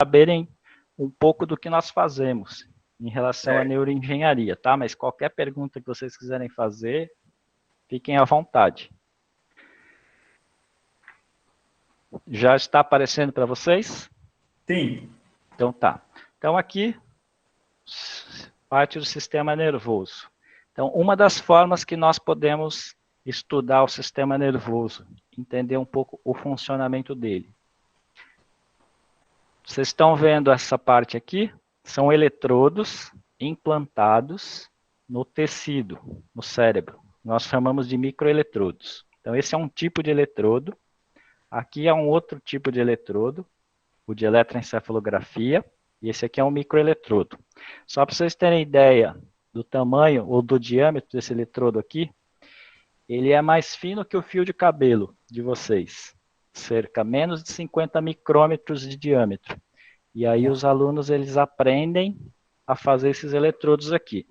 saberem um pouco do que nós fazemos em relação à neuroengenharia, tá? Mas qualquer pergunta que vocês quiserem fazer, fiquem à vontade. Já está aparecendo para vocês? Sim. Então tá. Então aqui, parte do sistema nervoso. Então, uma das formas que nós podemos estudar o sistema nervoso, entender um pouco o funcionamento dele. Vocês estão vendo essa parte aqui? São eletrodos implantados no tecido, no cérebro. Nós chamamos de microeletrodos. Então, esse é um tipo de eletrodo. Aqui é um outro tipo de eletrodo, o de eletroencefalografia. E esse aqui é um microeletrodo. Só para vocês terem ideia do tamanho ou do diâmetro desse eletrodo aqui, ele é mais fino que o fio de cabelo de vocês. Cerca menos de 50 micrômetros de diâmetro. E aí os alunos eles aprendem a fazer esses eletrodos aqui.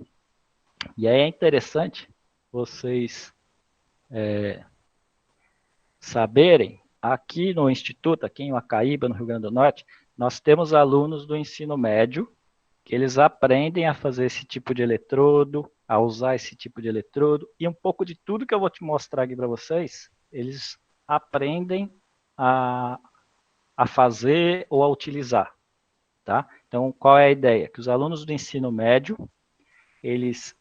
E aí é interessante vocês saberem, aqui no Instituto, aqui em Macaíba, no Rio Grande do Norte, nós temos alunos do ensino médio que eles aprendem a fazer esse tipo de eletrodo, a usar esse tipo de eletrodo, e um pouco de tudo que eu vou te mostrar aqui para vocês, eles aprendem a fazer ou a utilizar. Tá? Então, qual é a ideia? Que os alunos do ensino médio, eles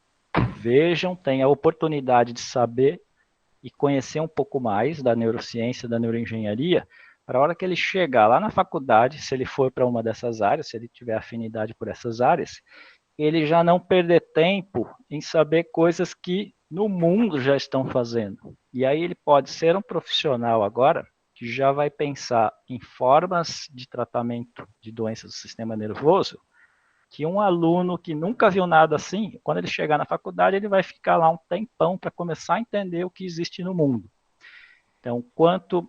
vejam, tenham a oportunidade de saber e conhecer um pouco mais da neurociência, da neuroengenharia, para a hora que ele chegar lá na faculdade, se ele for para uma dessas áreas, se ele tiver afinidade por essas áreas, ele já não perder tempo em saber coisas que no mundo já estão fazendo. E aí ele pode ser um profissional agora que já vai pensar em formas de tratamento de doenças do sistema nervoso, que um aluno que nunca viu nada assim, quando ele chegar na faculdade, ele vai ficar lá um tempão para começar a entender o que existe no mundo. Então, quanto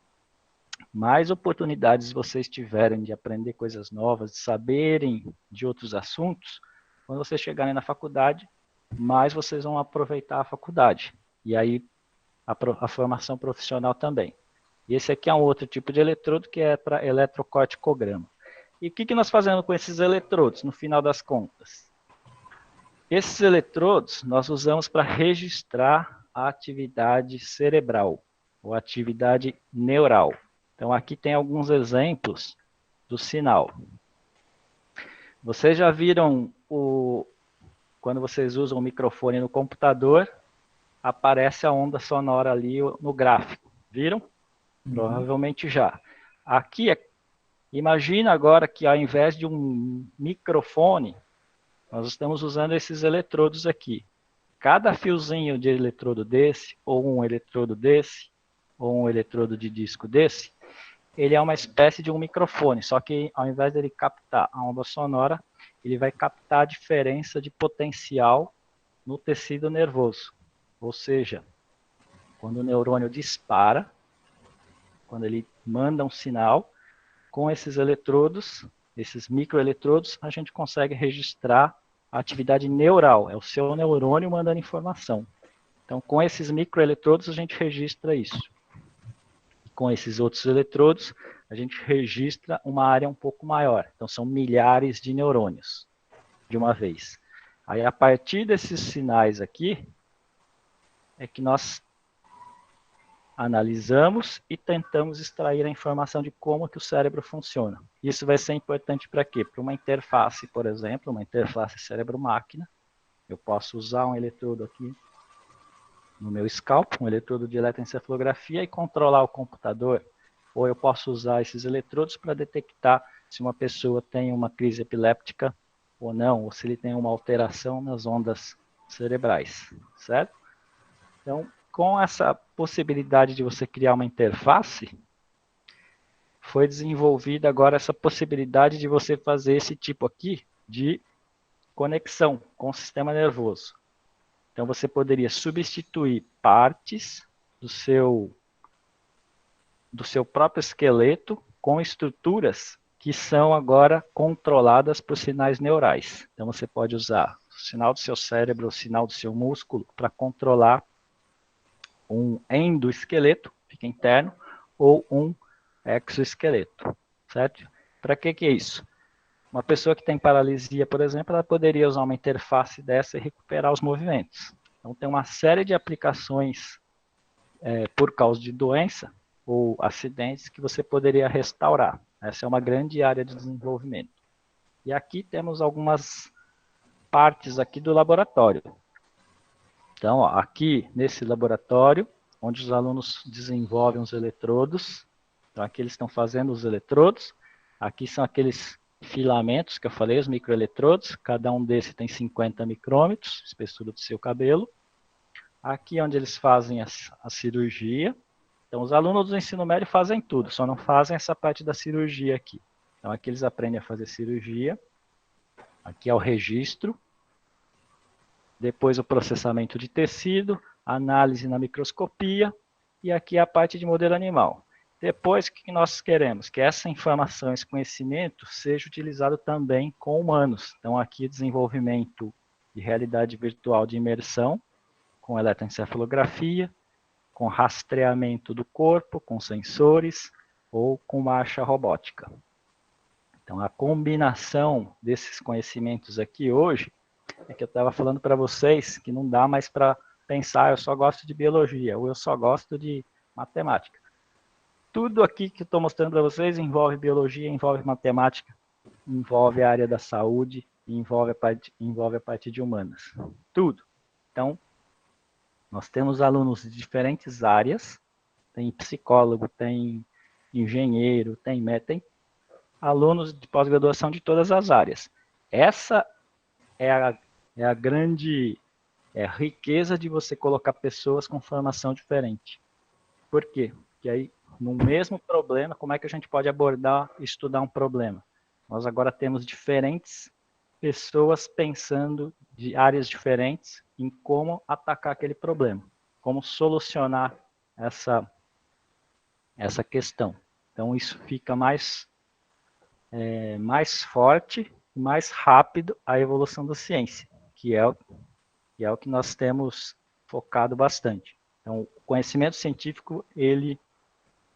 mais oportunidades vocês tiverem de aprender coisas novas, de saberem de outros assuntos, quando vocês chegarem na faculdade, mais vocês vão aproveitar a faculdade. E aí a formação profissional também. E esse aqui é um outro tipo de eletrodo que é para eletrocorticograma. E o que nós fazemos com esses eletrodos, no final das contas? Esses eletrodos nós usamos para registrar a atividade cerebral, ou atividade neural. Então, aqui tem alguns exemplos do sinal. Vocês já viram quando vocês usam o microfone no computador, aparece a onda sonora ali no gráfico. Viram? Provavelmente já. Aqui, imagina agora que ao invés de um microfone, nós estamos usando esses eletrodos aqui. Cada fiozinho de eletrodo desse, ou um eletrodo desse, ou um eletrodo de disco desse, ele é uma espécie de um microfone, só que ao invés dele captar a onda sonora, ele vai captar a diferença de potencial no tecido nervoso. Ou seja, quando o neurônio dispara, quando ele manda um sinal, com esses eletrodos, esses microeletrodos, a gente consegue registrar a atividade neural, é o seu neurônio mandando informação. Então, com esses microeletrodos, a gente registra isso. Com esses outros eletrodos, a gente registra uma área um pouco maior. Então, são milhares de neurônios de uma vez. Aí, a partir desses sinais aqui, é que nós analisamos e tentamos extrair a informação de como que o cérebro funciona. Isso vai ser importante para quê? Para uma interface, por exemplo, uma interface cérebro-máquina. Eu posso usar um eletrodo aqui no meu scalp, um eletrodo de eletroencefalografia e controlar o computador. Ou eu posso usar esses eletrodos para detectar se uma pessoa tem uma crise epiléptica ou não, ou se ele tem uma alteração nas ondas cerebrais, certo? Então, com essa possibilidade de você criar uma interface, foi desenvolvida agora essa possibilidade de você fazer esse tipo aqui de conexão com o sistema nervoso. Então, você poderia substituir partes do seu próprio esqueleto com estruturas que são agora controladas por sinais neurais. Então, você pode usar o sinal do seu cérebro, o sinal do seu músculo, para controlar um endoesqueleto, fica interno, ou um exoesqueleto, certo? Para que é isso? Uma pessoa que tem paralisia, por exemplo, ela poderia usar uma interface dessa e recuperar os movimentos. Então, tem uma série de aplicações por causa de doença ou acidentes que você poderia restaurar. Essa é uma grande área de desenvolvimento. E aqui temos algumas partes aqui do laboratório. Então, ó, aqui nesse laboratório, onde os alunos desenvolvem os eletrodos, então aqui eles estão fazendo os eletrodos, aqui são aqueles filamentos que eu falei, os microeletrodos, cada um desses tem 50 micrômetros, espessura do seu cabelo. Aqui é onde eles fazem a cirurgia. Então, os alunos do ensino médio fazem tudo, só não fazem essa parte da cirurgia aqui. Então, aqui eles aprendem a fazer cirurgia. Aqui é o registro. Depois o processamento de tecido, análise na microscopia. E aqui é a parte de modelo animal. Depois, o que nós queremos? Que essa informação, esse conhecimento, seja utilizado também com humanos. Então, aqui desenvolvimento de realidade virtual de imersão, com eletroencefalografia, com rastreamento do corpo, com sensores, ou com marcha robótica. Então, a combinação desses conhecimentos aqui hoje, é que eu estava falando para vocês que não dá mais para pensar, eu só gosto de biologia, ou eu só gosto de matemática. Tudo aqui que eu estou mostrando para vocês envolve biologia, envolve matemática, envolve a área da saúde, envolve a parte de humanas. Tudo. Então, nós temos alunos de diferentes áreas, tem psicólogo, tem engenheiro, tem alunos de pós-graduação de todas as áreas. Essa é a grande riqueza de você colocar pessoas com formação diferente. Por quê? Porque aí, no mesmo problema, como é que a gente pode abordar e estudar um problema? Nós agora temos diferentes pessoas pensando de áreas diferentes em como atacar aquele problema, como solucionar essa questão. Então, isso fica mais forte e mais rápido a evolução da ciência, que é o que nós temos focado bastante. Então, o conhecimento científico, ele,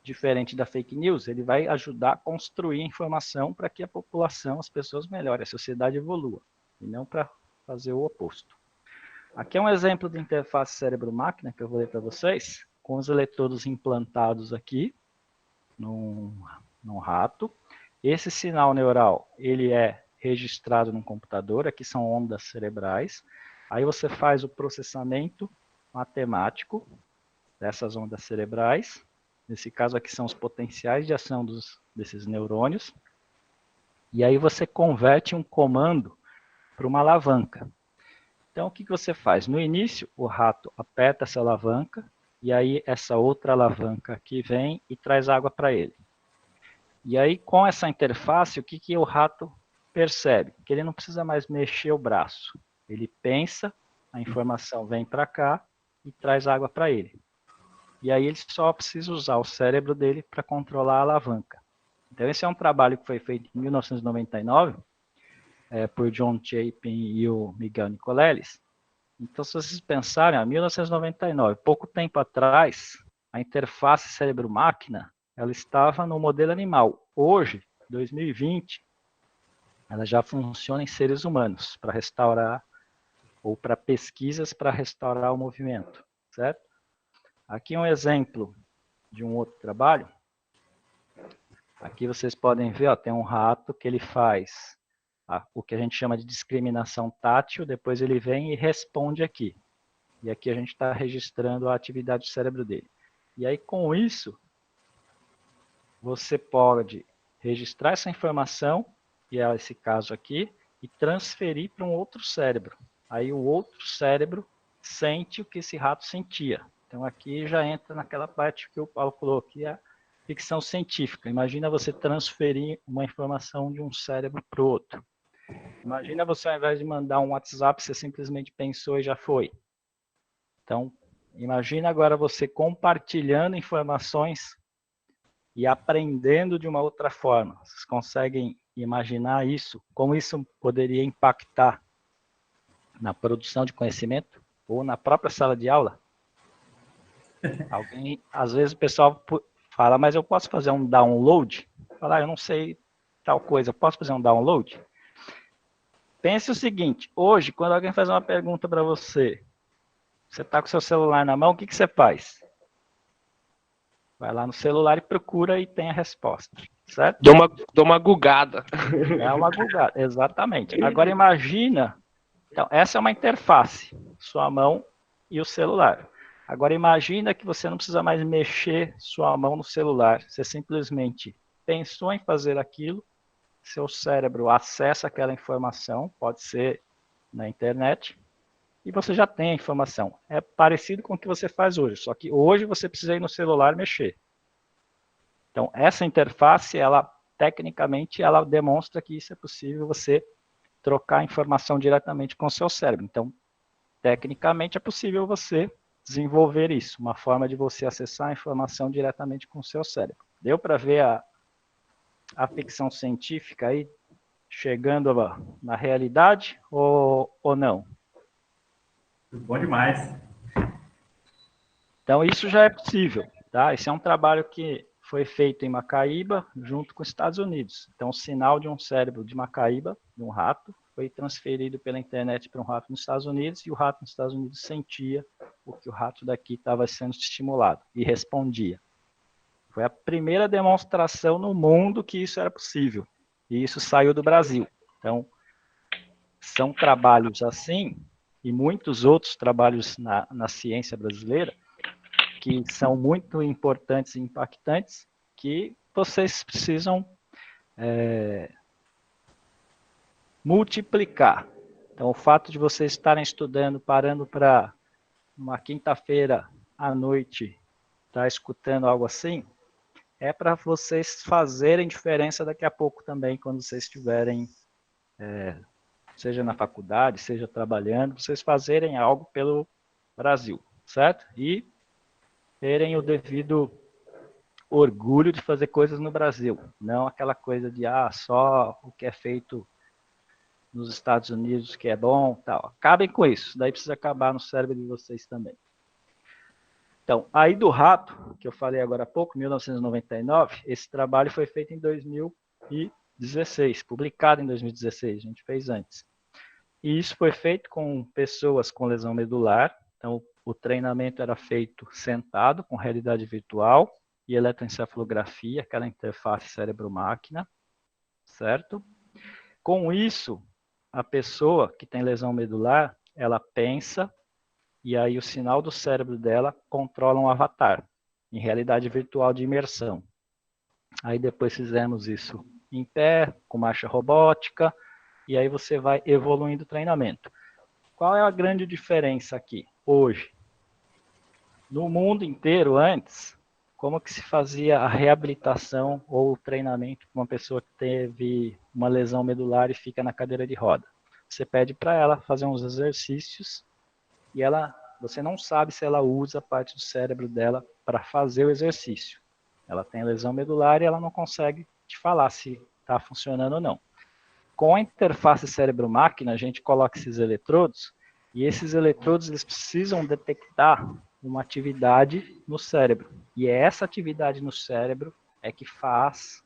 diferente da fake news, ele vai ajudar a construir informação para que a população, as pessoas melhorem, a sociedade evolua, e não para fazer o oposto. Aqui é um exemplo de interface cérebro-máquina que eu vou ler para vocês, com os eletrodos implantados aqui num rato. Esse sinal neural, ele é registrado num computador, aqui são ondas cerebrais. Aí você faz o processamento matemático dessas ondas cerebrais. Nesse caso aqui são os potenciais de ação desses neurônios. E aí você converte um comando para uma alavanca. Então, o que você faz? No início, o rato aperta essa alavanca, e aí essa outra alavanca aqui vem e traz água para ele. E aí, com essa interface, o que o rato percebe? Que ele não precisa mais mexer o braço. Ele pensa, a informação vem para cá e traz água para ele. E aí ele só precisa usar o cérebro dele para controlar a alavanca. Então, esse é um trabalho que foi feito em 1999, por John Chapin e o Miguel Nicoleles. Então, se vocês pensarem, em 1999, pouco tempo atrás, a interface cérebro-máquina, ela estava no modelo animal. Hoje, 2020, ela já funciona em seres humanos, para restaurar, ou para pesquisas para restaurar o movimento, certo? Aqui um exemplo de um outro trabalho. Aqui vocês podem ver, ó, tem um rato que ele faz o que a gente chama de discriminação tátil, depois ele vem e responde aqui. E aqui a gente está registrando a atividade do cérebro dele. E aí, com isso, você pode registrar essa informação, que é esse caso aqui, e transferir para um outro cérebro. Aí o outro cérebro sente o que esse rato sentia. Então aqui já entra naquela parte que o Paulo falou, que é a ficção científica. Imagina você transferir uma informação de um cérebro para o outro. Imagina você, ao invés de mandar um WhatsApp, você simplesmente pensou e já foi. Então, imagina agora você compartilhando informações e aprendendo de uma outra forma. Vocês conseguem imaginar isso? Como isso poderia impactar na produção de conhecimento ou na própria sala de aula? Às vezes o pessoal fala, mas eu posso fazer um download? Falar, eu não sei tal coisa, eu posso fazer um download? pense o seguinte, hoje, quando alguém faz uma pergunta para você, você está com o seu celular na mão, o que, que você faz? Vai lá no celular e procura e tem a resposta, certo? Dou uma gugada. É uma bugada, exatamente. Agora imagina, então essa é uma interface, sua mão e o celular. Agora imagina que você não precisa mais mexer sua mão no celular, você simplesmente pensou em fazer aquilo, seu cérebro acessa aquela informação, pode ser na internet, e você já tem a informação. É parecido com o que você faz hoje, só que hoje você precisa ir no celular mexer. Então, essa interface, ela tecnicamente, ela demonstra que isso é possível você trocar informação diretamente com o seu cérebro. Então, tecnicamente, é possível você desenvolver isso, uma forma de você acessar a informação diretamente com o seu cérebro. Deu para ver a ficção científica aí chegando na realidade ou não? Bom demais. Então, isso já é possível. Tá? Esse é um trabalho que foi feito em Macaíba, junto com os Estados Unidos. Então, o sinal de um cérebro de Macaíba, de um rato, foi transferido pela internet para um rato nos Estados Unidos, e o rato nos Estados Unidos sentia o que o rato daqui estava sendo estimulado, e respondia. Foi a primeira demonstração no mundo que isso era possível. E isso saiu do Brasil. Então, são trabalhos assim, e muitos outros trabalhos na ciência brasileira, que são muito importantes e impactantes, que vocês precisam multiplicar. Então, o fato de vocês estarem estudando, parando para uma quinta-feira à noite, estar escutando algo assim, é para vocês fazerem diferença daqui a pouco também, quando vocês estiverem, seja na faculdade, seja trabalhando, vocês fazerem algo pelo Brasil, certo? E terem o devido orgulho de fazer coisas no Brasil, não aquela coisa de só o que é feito nos Estados Unidos que é bom, tal. Acabem com isso, daí precisa acabar no cérebro de vocês também. Então, aí do rato, que eu falei agora há pouco, 1999, esse trabalho foi feito em 2016, publicado em 2016, a gente fez antes. E isso foi feito com pessoas com lesão medular, então o treinamento era feito sentado, com realidade virtual e eletroencefalografia, aquela interface cérebro-máquina, certo? Com isso, a pessoa que tem lesão medular, ela pensa e aí o sinal do cérebro dela controla um avatar, em realidade virtual de imersão. Aí depois fizemos isso em pé, com marcha robótica, e aí você vai evoluindo o treinamento. Qual é a grande diferença aqui, hoje? No mundo inteiro, antes, como que se fazia a reabilitação ou o treinamento para uma pessoa que teve uma lesão medular e fica na cadeira de roda? Você pede para ela fazer uns exercícios e você não sabe se ela usa parte do cérebro dela para fazer o exercício. Ela tem lesão medular e ela não consegue te falar se está funcionando ou não. Com a interface cérebro-máquina, a gente coloca esses eletrodos, e esses eletrodos eles precisam detectar uma atividade no cérebro. E é essa atividade no cérebro é que faz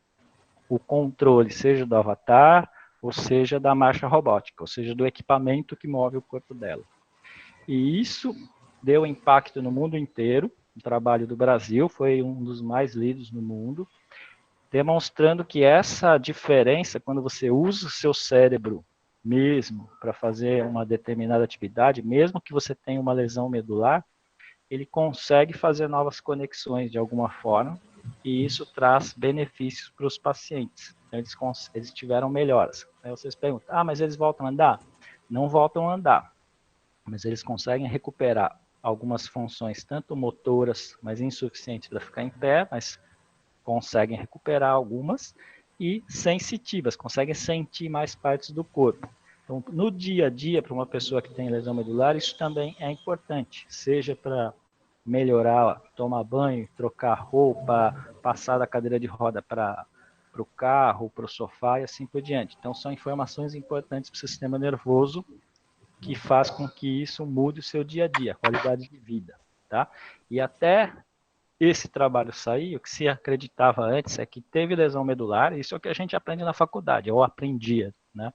o controle, seja do avatar, ou seja da marcha robótica, ou seja do equipamento que move o corpo dela. E isso deu impacto no mundo inteiro. O trabalho do Brasil foi um dos mais lidos no mundo, demonstrando que essa diferença, quando você usa o seu cérebro mesmo para fazer uma determinada atividade, mesmo que você tenha uma lesão medular, ele consegue fazer novas conexões de alguma forma, e isso traz benefícios para os pacientes. Então, eles tiveram melhoras. Aí vocês perguntam, mas eles voltam a andar? Não voltam a andar, mas eles conseguem recuperar algumas funções, tanto motoras, mas insuficientes para ficar em pé, mas conseguem recuperar algumas, e sensitivas, conseguem sentir mais partes do corpo. Então, no dia a dia, para uma pessoa que tem lesão medular, isso também é importante, seja para melhorar, tomar banho, trocar roupa, passar da cadeira de roda para o carro, para o sofá e assim por diante. Então, são informações importantes para o sistema nervoso que faz com que isso mude o seu dia a dia, a qualidade de vida. Tá? E até esse trabalho sair, o que se acreditava antes é que teve lesão medular, isso é o que a gente aprende na faculdade, ou aprendia, né?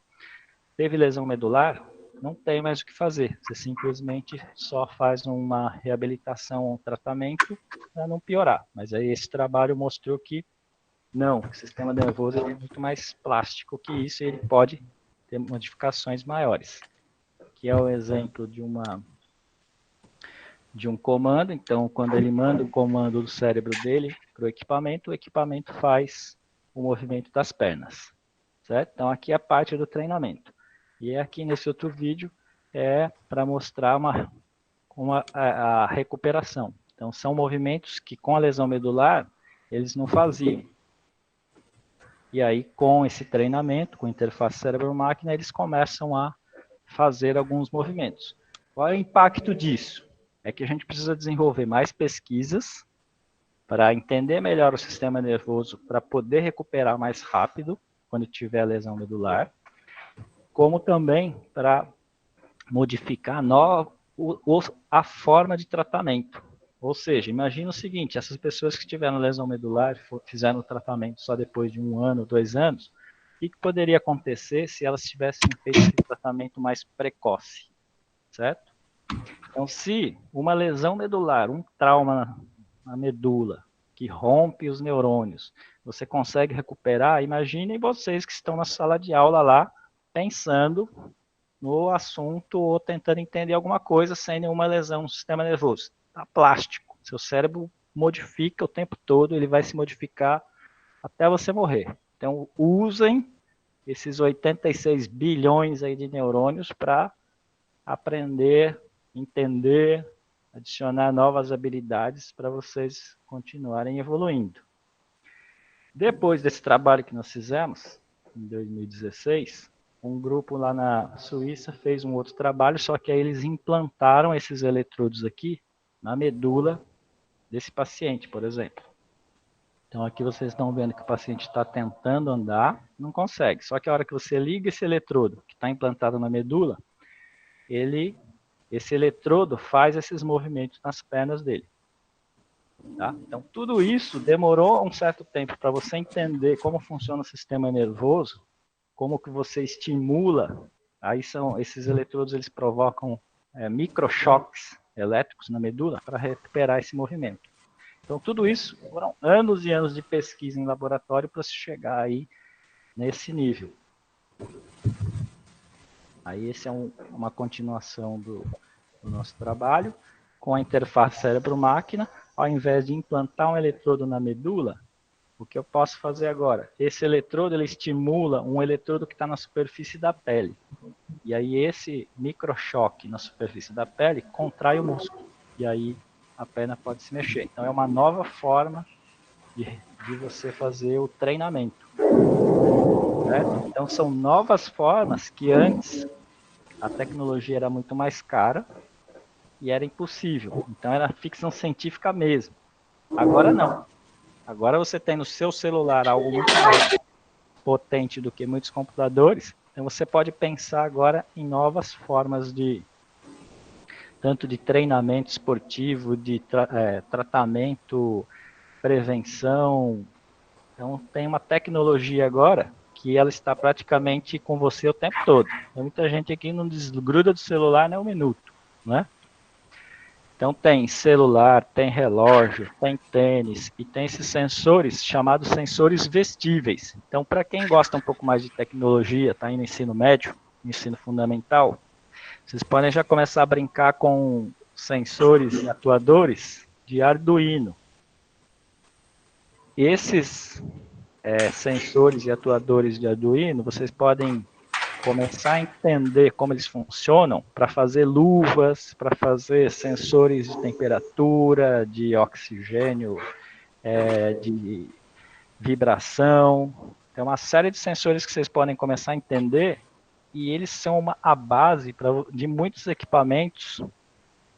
Teve lesão medular? Não tem mais o que fazer. Você simplesmente só faz uma reabilitação, um tratamento para não piorar. Mas aí esse trabalho mostrou que não, o sistema nervoso é muito mais plástico que isso e ele pode ter modificações maiores. Aqui é o exemplo de um comando. Então, quando ele manda o comando do cérebro dele para o equipamento faz o movimento das pernas. Certo? Então, aqui é a parte do treinamento. E aqui nesse outro vídeo é para mostrar a recuperação. Então, são movimentos que com a lesão medular eles não faziam. E aí, com esse treinamento, com interface cérebro-máquina, eles começam a fazer alguns movimentos. Qual é o impacto disso? É que a gente precisa desenvolver mais pesquisas para entender melhor o sistema nervoso, para poder recuperar mais rápido quando tiver lesão medular, como também para modificar a forma de tratamento. Ou seja, imagina o seguinte, essas pessoas que tiveram lesão medular, fizeram o tratamento só depois de 1 ano, 2 anos, o que poderia acontecer se elas tivessem feito esse tratamento mais precoce, certo? Então, se uma lesão medular, um trauma na medula, que rompe os neurônios, você consegue recuperar, imaginem vocês que estão na sala de aula lá, pensando no assunto ou tentando entender alguma coisa sem nenhuma lesão no sistema nervoso. Está plástico. Seu cérebro modifica o tempo todo, ele vai se modificar até você morrer. Então, usem esses 86 bilhões aí de neurônios para aprender, entender, adicionar novas habilidades para vocês continuarem evoluindo. Depois desse trabalho que nós fizemos, em 2016, um grupo lá na Suíça fez um outro trabalho, só que aí eles implantaram esses eletrodos aqui na medula desse paciente, por exemplo. Então aqui vocês estão vendo que o paciente está tentando andar, não consegue. Só que a hora que você liga esse eletrodo que está implantado na medula, esse eletrodo faz esses movimentos nas pernas dele. Tá? Então tudo isso demorou um certo tempo para você entender como funciona o sistema nervoso, como que você estimula. Aí são esses eletrodos, eles provocam microchoques elétricos na medula para recuperar esse movimento. Então tudo isso foram anos e anos de pesquisa em laboratório para se chegar aí nesse nível. Aí esse é uma continuação do nosso trabalho com a interface cérebro-máquina. Ao invés de implantar um eletrodo na medula, o que eu posso fazer agora? Esse eletrodo ele estimula um eletrodo que está na superfície da pele. E aí esse microchoque na superfície da pele contrai o músculo. E aí a perna pode se mexer. Então é uma nova forma de você fazer o treinamento. Certo? Então são novas formas que antes a tecnologia era muito mais cara e era impossível. Então era ficção científica mesmo. Agora não. Agora você tem no seu celular algo muito mais potente do que muitos computadores. Então você pode pensar agora em novas formas tanto de treinamento esportivo, de tratamento, prevenção. Então tem uma tecnologia agora que ela está praticamente com você o tempo todo. Tem muita gente aqui não desgruda do celular nem um minuto, né? Então tem celular, tem relógio, tem tênis e tem esses sensores chamados sensores vestíveis. Então para quem gosta um pouco mais de tecnologia, está aí no ensino médio, ensino fundamental, vocês podem já começar a brincar com sensores e atuadores de Arduino. Esses sensores e atuadores de Arduino, vocês podem começar a entender como eles funcionam para fazer luvas, para fazer sensores de temperatura, de oxigênio, de vibração. Tem uma série de sensores que vocês podem começar a entender e eles são a base de muitos equipamentos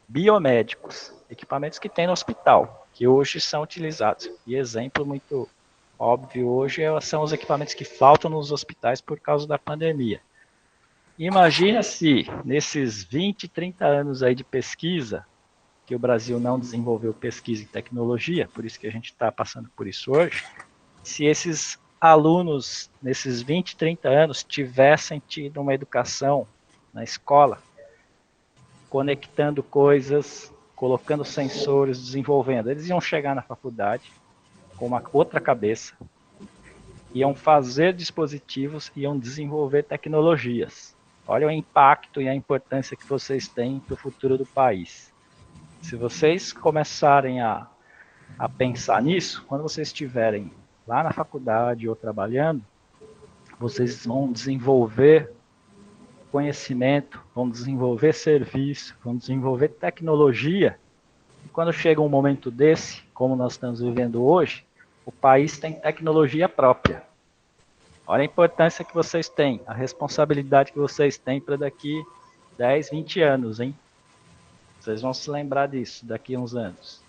biomédicos, equipamentos que tem no hospital, que hoje são utilizados. E exemplo muito óbvio hoje são os equipamentos que faltam nos hospitais por causa da pandemia. Imagina se, nesses 20, 30 anos aí de pesquisa, que o Brasil não desenvolveu pesquisa em tecnologia, por isso que a gente está passando por isso hoje, se esses alunos, nesses 20, 30 anos, tivessem tido uma educação na escola, conectando coisas, colocando sensores, desenvolvendo. Eles iam chegar na faculdade com uma outra cabeça, iam fazer dispositivos, iam desenvolver tecnologias. Olha o impacto e a importância que vocês têm para o futuro do país. Se vocês começarem a pensar nisso, quando vocês estiverem lá na faculdade ou trabalhando, vocês vão desenvolver conhecimento, vão desenvolver serviço, vão desenvolver tecnologia. E quando chega um momento desse, como nós estamos vivendo hoje, o país tem tecnologia própria. Olha a importância que vocês têm, a responsabilidade que vocês têm para daqui 10, 20 anos, hein? Vocês vão se lembrar disso daqui a uns anos.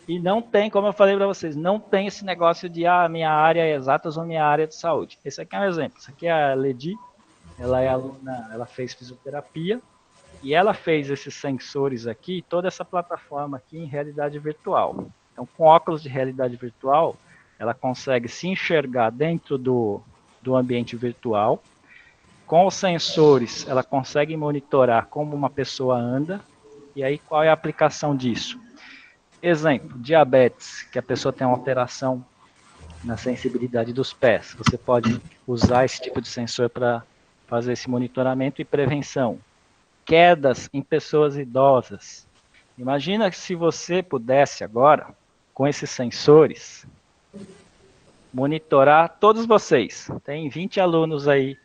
E não tem, como eu falei para vocês, não tem esse negócio de minha área é exatas ou minha área é de saúde. Esse aqui é um exemplo. Essa aqui é a Ledi, ela é aluna, ela fez fisioterapia e ela fez esses sensores aqui, toda essa plataforma aqui em realidade virtual. Então, com óculos de realidade virtual, ela consegue se enxergar dentro do ambiente virtual. Com os sensores, ela consegue monitorar como uma pessoa anda. E aí, qual é a aplicação disso? Exemplo, diabetes, que a pessoa tem uma alteração na sensibilidade dos pés. Você pode usar esse tipo de sensor para fazer esse monitoramento e prevenção. Quedas em pessoas idosas. Imagina se você pudesse agora, com esses sensores, monitorar todos vocês. Tem 20 alunos aí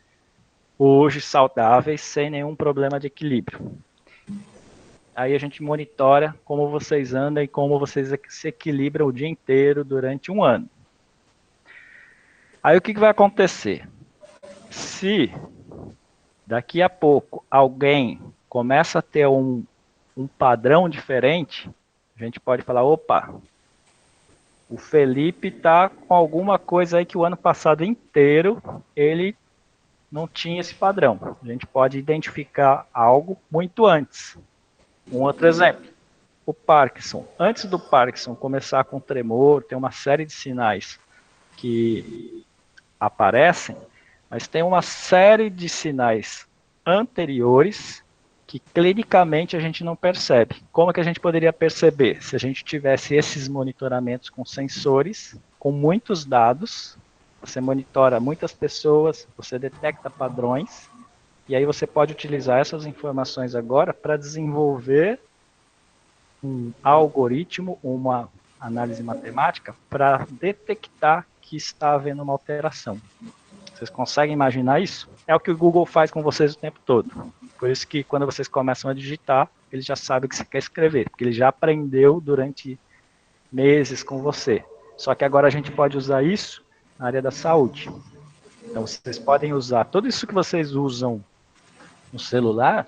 hoje saudáveis, sem nenhum problema de equilíbrio. Aí a gente monitora como vocês andam e como vocês se equilibram o dia inteiro durante um ano. Aí o que vai acontecer? Se daqui a pouco alguém começa a ter um padrão diferente, a gente pode falar, opa, o Felipe está com alguma coisa aí que o ano passado inteiro ele não tinha esse padrão. A gente pode identificar algo muito antes. Um outro exemplo, o Parkinson. Antes do Parkinson começar com tremor, tem uma série de sinais que aparecem, mas tem uma série de sinais anteriores que clinicamente a gente não percebe. Como que a gente poderia perceber? Se a gente tivesse esses monitoramentos com sensores, com muitos dados, você monitora muitas pessoas, você detecta padrões, e aí você pode utilizar essas informações agora para desenvolver um algoritmo, uma análise matemática, para detectar que está havendo uma alteração. Vocês conseguem imaginar isso? É o que o Google faz com vocês o tempo todo. Por isso que quando vocês começam a digitar, ele já sabe o que você quer escrever, porque ele já aprendeu durante meses com você. Só que agora a gente pode usar isso na área da saúde. Então vocês podem usar tudo isso que vocês usam no celular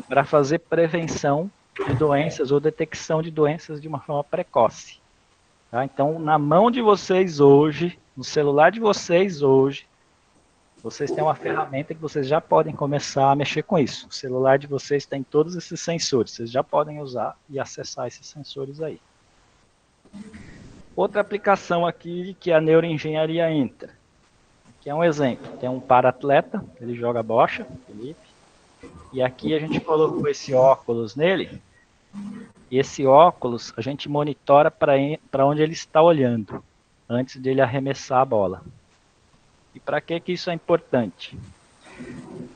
para fazer prevenção de doenças ou detecção de doenças de uma forma precoce. Tá? Então, na mão de vocês hoje, no celular de vocês hoje, vocês têm uma ferramenta que vocês já podem começar a mexer com isso. O celular de vocês tem todos esses sensores, vocês já podem usar e acessar esses sensores aí. Outra aplicação aqui que a neuroengenharia entra, que é um exemplo. Tem um para-atleta, ele joga bocha, Felipe, e aqui a gente colocou esse óculos nele, e esse óculos a gente monitora para onde ele está olhando, antes de ele arremessar a bola. E para que isso é importante?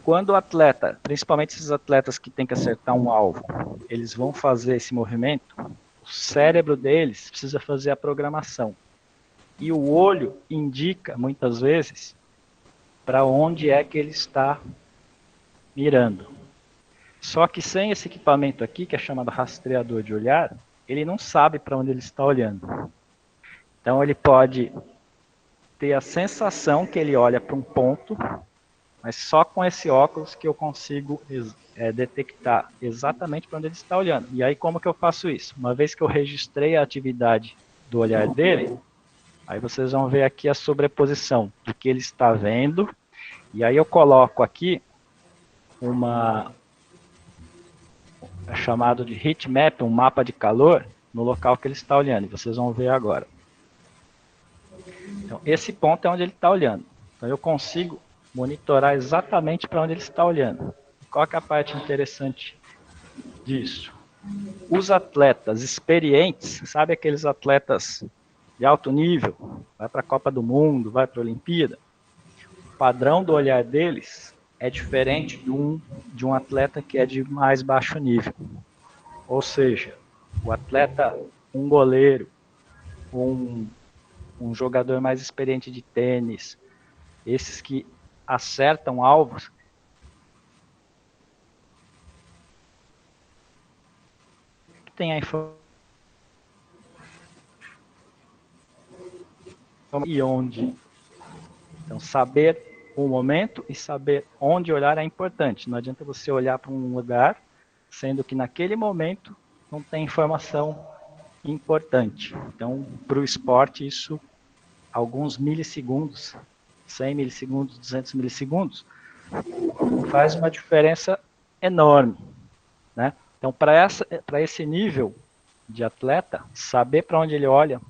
Quando o atleta, principalmente esses atletas que têm que acertar um alvo, eles vão fazer esse movimento, o cérebro deles precisa fazer a programação. E o olho indica, muitas vezes, para onde é que ele está mirando. Só que sem esse equipamento aqui, que é chamado rastreador de olhar, ele não sabe para onde ele está olhando. Então ele pode ter a sensação que ele olha para um ponto, mas só com esse óculos que eu consigo detectar exatamente para onde ele está olhando. E aí como que eu faço isso? Uma vez que eu registrei a atividade do olhar dele, aí vocês vão ver aqui a sobreposição do que ele está vendo, e aí eu coloco aqui é chamado de heat map, um mapa de calor, no local que ele está olhando, e vocês vão ver agora. Então, esse ponto é onde ele está olhando. Então, eu consigo monitorar exatamente para onde ele está olhando. Qual que é a parte interessante disso? Os atletas experientes, sabe aqueles atletas de alto nível, vai para a Copa do Mundo, vai para a Olimpíada, o padrão do olhar deles é diferente de um atleta que é de mais baixo nível. Ou seja, o atleta, um goleiro, um jogador mais experiente de tênis, esses que acertam alvos, tem a informação e onde. Então, saber o momento e saber onde olhar é importante. Não adianta você olhar para um lugar, sendo que naquele momento não tem informação importante. Então, para o esporte, isso, alguns milissegundos, 100 milissegundos, 200 milissegundos, faz uma diferença enorme, né? Então, para esse nível de atleta, saber para onde ele olha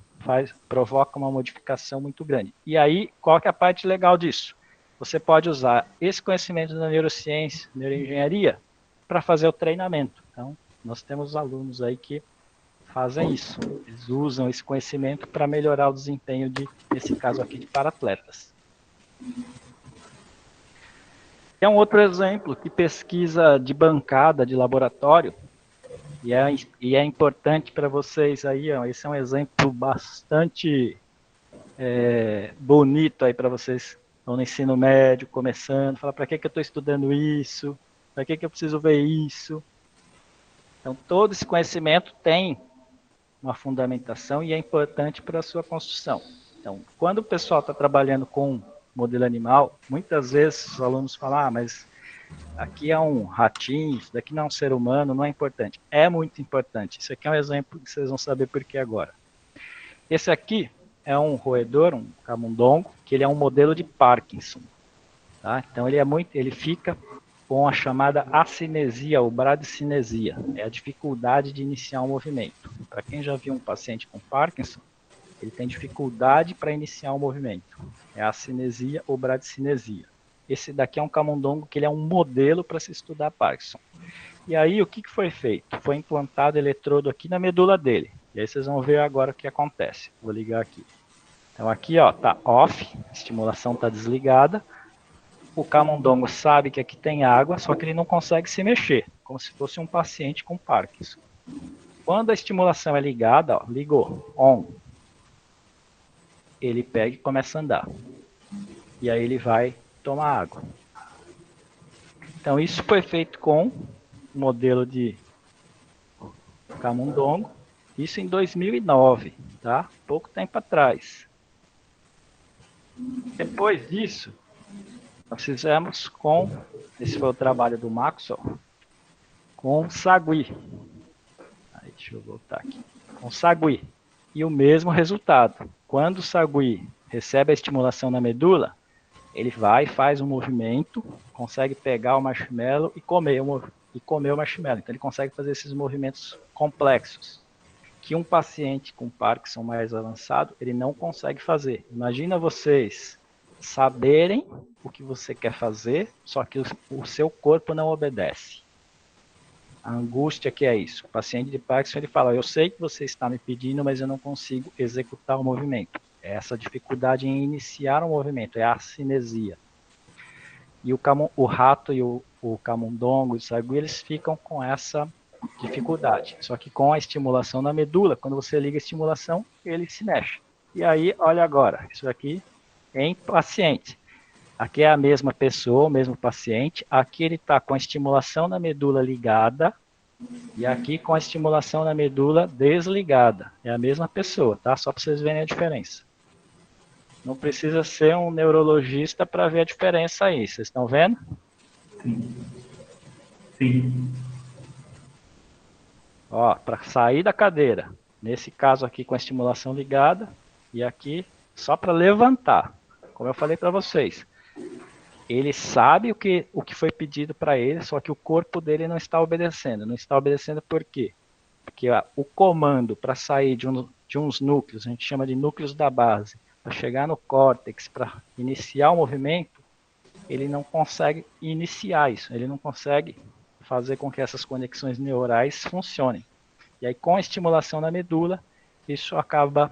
provoca uma modificação muito grande. E aí, qual que é a parte legal disso? Você pode usar esse conhecimento da neurociência, neuroengenharia, para fazer o treinamento. Então, nós temos alunos aí que fazem isso. Eles usam esse conhecimento para melhorar o desempenho nesse caso aqui, de para-atletas. É um outro exemplo que pesquisa de bancada, de laboratório, e é importante para vocês aí, ó, esse é um exemplo bastante bonito aí para vocês que estão no ensino médio, começando, falar para que eu estou estudando isso, para que eu preciso ver isso. Então, todo esse conhecimento tem uma fundamentação e é importante para a sua construção. Então, quando o pessoal está trabalhando com modelo animal, muitas vezes os alunos falam, mas aqui é um ratinho, isso daqui não é um ser humano, não é importante. É muito importante. Isso aqui é um exemplo que vocês vão saber por que agora. Esse aqui é um roedor, um camundongo, que ele é um modelo de Parkinson. Tá? Então ele fica com a chamada acinesia ou bradicinesia. É a dificuldade de iniciar um movimento. Para quem já viu um paciente com Parkinson, ele tem dificuldade para iniciar um movimento. É a acinesia ou bradicinesia. Esse daqui é um camundongo que ele é um modelo para se estudar Parkinson. E aí o que foi feito? Foi implantado eletrodo aqui na medula dele. E aí vocês vão ver agora o que acontece. Vou ligar aqui. Então aqui ó, tá off, a estimulação está desligada. O camundongo sabe que aqui tem água, só que ele não consegue se mexer, como se fosse um paciente com Parkinson. Quando a estimulação é ligada, ó, ligou, on, ele pega e começa a andar. E aí ele vai tomar água. Então isso foi feito com o modelo de camundongo, isso em 2009, tá? Pouco tempo atrás. Depois disso, nós fizemos esse foi o trabalho do Maxwell, com sagui. Aí, deixa eu voltar aqui. Com sagui. E o mesmo resultado. Quando o sagui recebe a estimulação na medula, ele vai, faz um movimento, consegue pegar o marshmallow e comer o marshmallow. Então ele consegue fazer esses movimentos complexos que um paciente com Parkinson mais avançado, ele não consegue fazer. Imagina vocês saberem o que você quer fazer, só que o seu corpo não obedece. A angústia que é isso. O paciente de Parkinson, ele fala, eu sei que você está me pedindo, mas eu não consigo executar o movimento. É essa dificuldade em iniciar o movimento, é a cinesia. E o rato e o camundongo, o sagui, eles ficam com essa dificuldade. Só que com a estimulação na medula, quando você liga a estimulação, ele se mexe. E aí, olha agora, isso aqui em paciente. Aqui é a mesma pessoa, o mesmo paciente. Aqui ele está com a estimulação na medula ligada e aqui com a estimulação na medula desligada. É a mesma pessoa, tá? Só para vocês verem a diferença. Não precisa ser um neurologista para ver a diferença aí. Vocês estão vendo? Sim. Ó, para sair da cadeira. Nesse caso aqui com a estimulação ligada e aqui só para levantar. Como eu falei para vocês. Ele sabe o que foi pedido para ele, só que o corpo dele não está obedecendo. Não está obedecendo por quê? Porque o comando para sair de uns núcleos, a gente chama de núcleos da base, para chegar no córtex, para iniciar o movimento, ele não consegue iniciar isso, ele não consegue fazer com que essas conexões neurais funcionem. E aí, com a estimulação da medula, isso acaba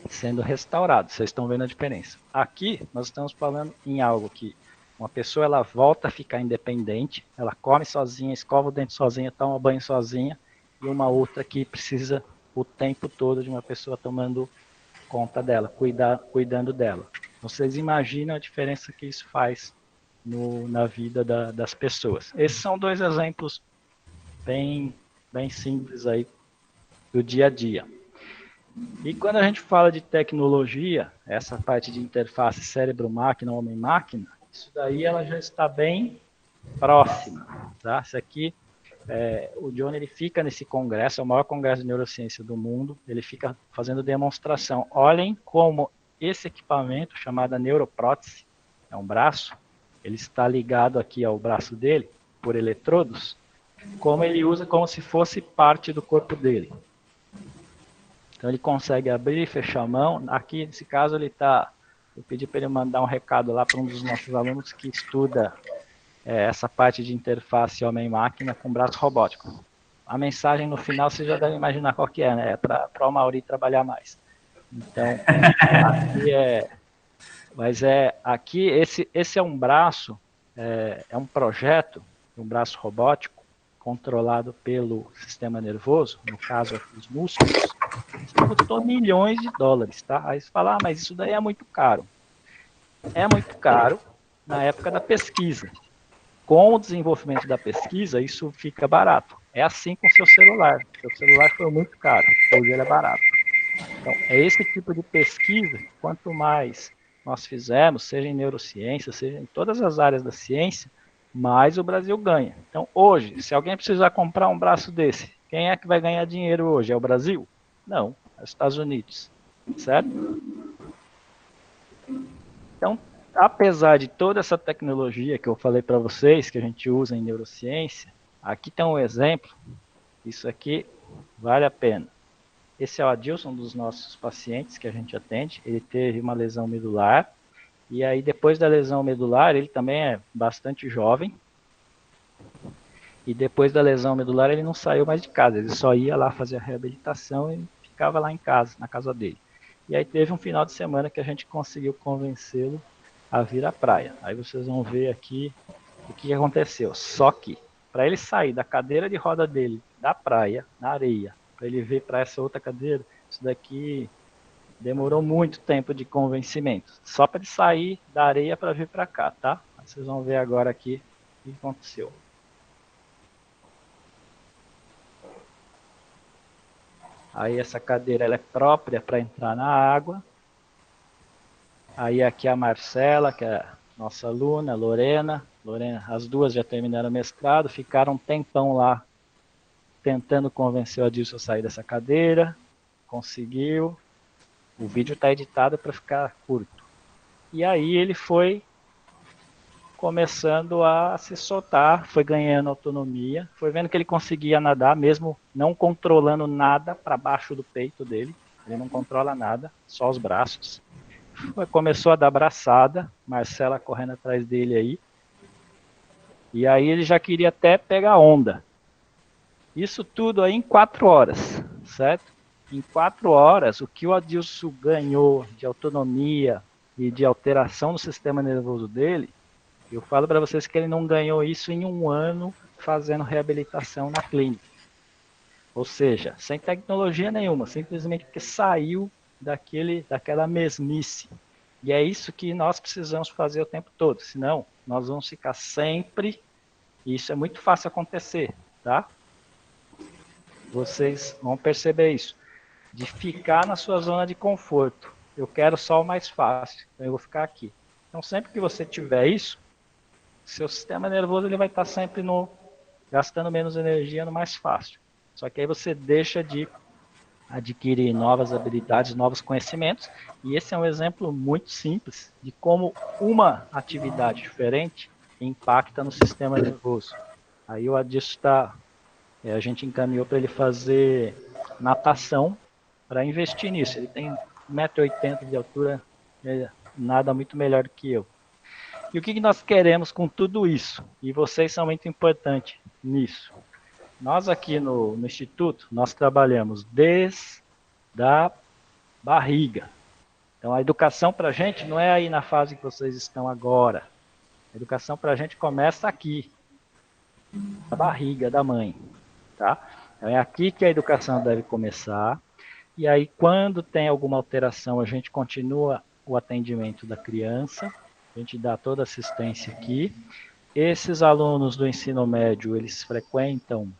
sendo restaurado. Vocês estão vendo a diferença. Aqui, nós estamos falando em algo que uma pessoa ela volta a ficar independente, ela come sozinha, escova o dente sozinha, toma banho sozinha, e uma outra que precisa o tempo todo de uma pessoa tomando conta dela, cuidando dela. Vocês imaginam a diferença que isso faz na vida das pessoas. Esses são dois exemplos bem simples aí do dia a dia. E quando a gente fala de tecnologia, essa parte de interface cérebro-máquina, homem-máquina, isso daí ela já está bem próxima. Tá? Isso aqui, o John ele fica nesse congresso, é o maior congresso de neurociência do mundo, ele fica fazendo demonstração. Olhem como esse equipamento, chamado neuroprótese, é um braço, ele está ligado aqui ao braço dele, por eletrodos, como ele usa como se fosse parte do corpo dele. Então ele consegue abrir e fechar a mão. Aqui, nesse caso, eu pedi para ele mandar um recado lá para um dos nossos alunos que estuda essa parte de interface homem-máquina com braço robótico. A mensagem no final você já deve imaginar qual que é, né? É para o Mauri trabalhar mais. Então, aqui esse é um braço, é um projeto, um braço robótico, controlado pelo sistema nervoso, no caso aqui os músculos, custou milhões de dólares, tá? Aí você fala, mas isso daí é muito caro. É muito caro na época da pesquisa. Com o desenvolvimento da pesquisa, isso fica barato. É assim com o seu celular. Seu celular foi muito caro, hoje ele é barato. Então, é esse tipo de pesquisa, quanto mais nós fizermos, seja em neurociência, seja em todas as áreas da ciência, mais o Brasil ganha. Então, hoje, se alguém precisar comprar um braço desse, quem é que vai ganhar dinheiro hoje? É o Brasil? Não, é os Estados Unidos, certo? Então, apesar de toda essa tecnologia que eu falei para vocês, que a gente usa em neurociência, aqui tem um exemplo, isso aqui vale a pena. Esse é o Adilson, um dos nossos pacientes que a gente atende, ele teve uma lesão medular, e aí depois da lesão medular, ele também é bastante jovem, e depois da lesão medular ele não saiu mais de casa, ele só ia lá fazer a reabilitação e ficava lá em casa, na casa dele. E aí teve um final de semana que a gente conseguiu convencê-lo a vir à praia. Aí vocês vão ver aqui o que aconteceu. Só que, para ele sair da cadeira de roda dele, da praia, na areia, para ele vir para essa outra cadeira, isso daqui demorou muito tempo de convencimento. Só para ele sair da areia para vir para cá, tá? Vocês vão ver agora aqui o que aconteceu. Aí essa cadeira ela é própria para entrar na água. Aí aqui a Marcela, que é a nossa aluna, Lorena, as duas já terminaram o mestrado, ficaram um tempão lá tentando convencer o Adilson a sair dessa cadeira, conseguiu. O vídeo está editado para ficar curto. E aí ele foi começando a se soltar, foi ganhando autonomia, foi vendo que ele conseguia nadar, mesmo não controlando nada para baixo do peito dele, ele não controla nada, só os braços. Começou a dar braçada, Marcela correndo atrás dele aí, e aí ele já queria até pegar onda. Isso tudo aí em 4 horas, certo? Em 4 horas, o que o Adilson ganhou de autonomia e de alteração no sistema nervoso dele, eu falo para vocês que ele não ganhou isso em 1 ano fazendo reabilitação na clínica. Ou seja, sem tecnologia nenhuma, simplesmente porque saiu daquela mesmice. E é isso que nós precisamos fazer o tempo todo, senão nós vamos ficar sempre, e isso é muito fácil acontecer, tá? Vocês vão perceber isso, de ficar na sua zona de conforto. Eu quero só o mais fácil, então eu vou ficar aqui. Então sempre que você tiver isso, seu sistema nervoso ele vai estar sempre gastando menos energia no mais fácil. Só que aí você deixa de adquirir novas habilidades, novos conhecimentos, e esse é um exemplo muito simples de como uma atividade diferente impacta no sistema nervoso. Aí o Adilson a gente encaminhou para ele fazer natação para investir nisso. Ele tem 1,80 m de altura, nada muito melhor do que eu. E o que nós queremos com tudo isso? E vocês são muito importantes nisso. Nós aqui no Instituto, nós trabalhamos desde a barriga. Então, a educação para a gente não é aí na fase que vocês estão agora. A educação para a gente começa aqui, na barriga da mãe. Tá? Então, é aqui que a educação deve começar. E aí, quando tem alguma alteração, a gente continua o atendimento da criança. A gente dá toda a assistência aqui. Esses alunos do ensino médio, eles frequentam,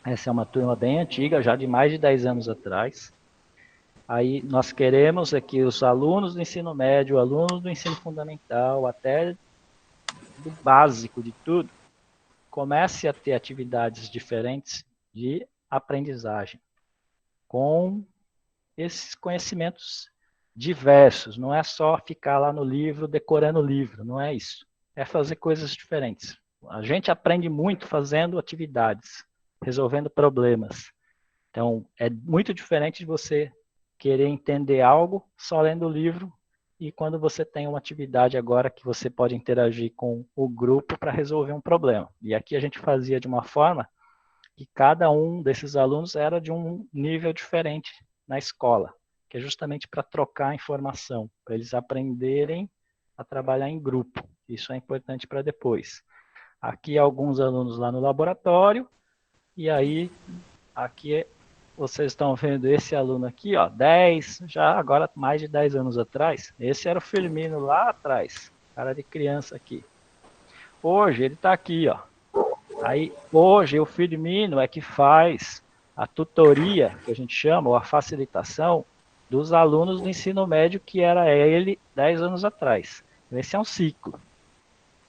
essa é uma turma bem antiga, já de mais de 10 anos atrás. Aí nós queremos é que os alunos do ensino médio, alunos do ensino fundamental, até do básico de tudo, comece a ter atividades diferentes de aprendizagem, com esses conhecimentos diversos. Não é só ficar lá no livro, decorando o livro, não é isso. É fazer coisas diferentes. A gente aprende muito fazendo atividades, resolvendo problemas. Então, é muito diferente de você querer entender algo só lendo o livro e quando você tem uma atividade agora que você pode interagir com o grupo para resolver um problema. E aqui a gente fazia de uma forma que cada um desses alunos era de um nível diferente na escola, que é justamente para trocar informação, para eles aprenderem a trabalhar em grupo. Isso é importante para depois. Aqui alguns alunos lá no laboratório, e aí aqui vocês estão vendo esse aluno aqui, ó, 10, já agora mais de 10 anos atrás. Esse era o Firmino lá atrás, cara de criança aqui. Hoje ele está aqui, ó. Aí hoje o Firmino é que faz a tutoria, que a gente chama, ou a facilitação dos alunos do ensino médio, que era ele 10 anos atrás. Esse é um ciclo.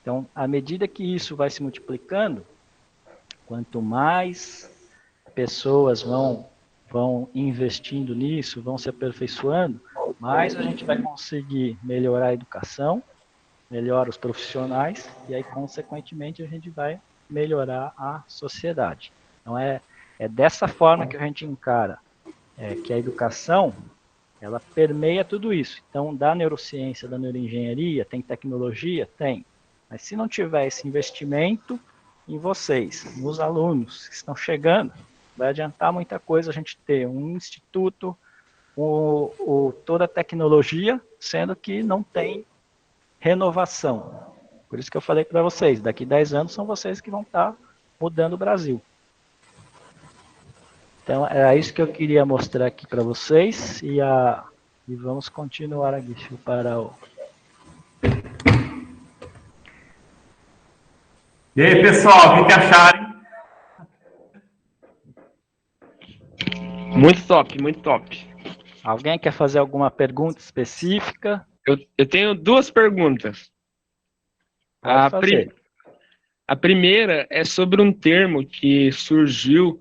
Então, à medida que isso vai se multiplicando, quanto mais pessoas vão investindo nisso, vão se aperfeiçoando, mais a gente vai conseguir melhorar a educação, melhorar os profissionais, e aí, consequentemente, a gente vai melhorar a sociedade. Então, é dessa forma que a gente encara que a educação, ela permeia tudo isso. Então, da neurociência, da neuroengenharia, tem tecnologia? Tem. Mas se não tiver esse investimento em vocês, nos alunos que estão chegando, vai adiantar muita coisa a gente ter um instituto, toda a tecnologia, sendo que não tem renovação. Por isso que eu falei para vocês, daqui 10 anos são vocês que vão estar mudando o Brasil. Então, era isso que eu queria mostrar aqui para vocês e vamos continuar aqui. Deixa eu parar o... E aí, pessoal, o que acharam? Muito top, muito top. Alguém quer fazer alguma pergunta específica? Eu tenho duas perguntas. Pode fazer. A primeira é sobre um termo que surgiu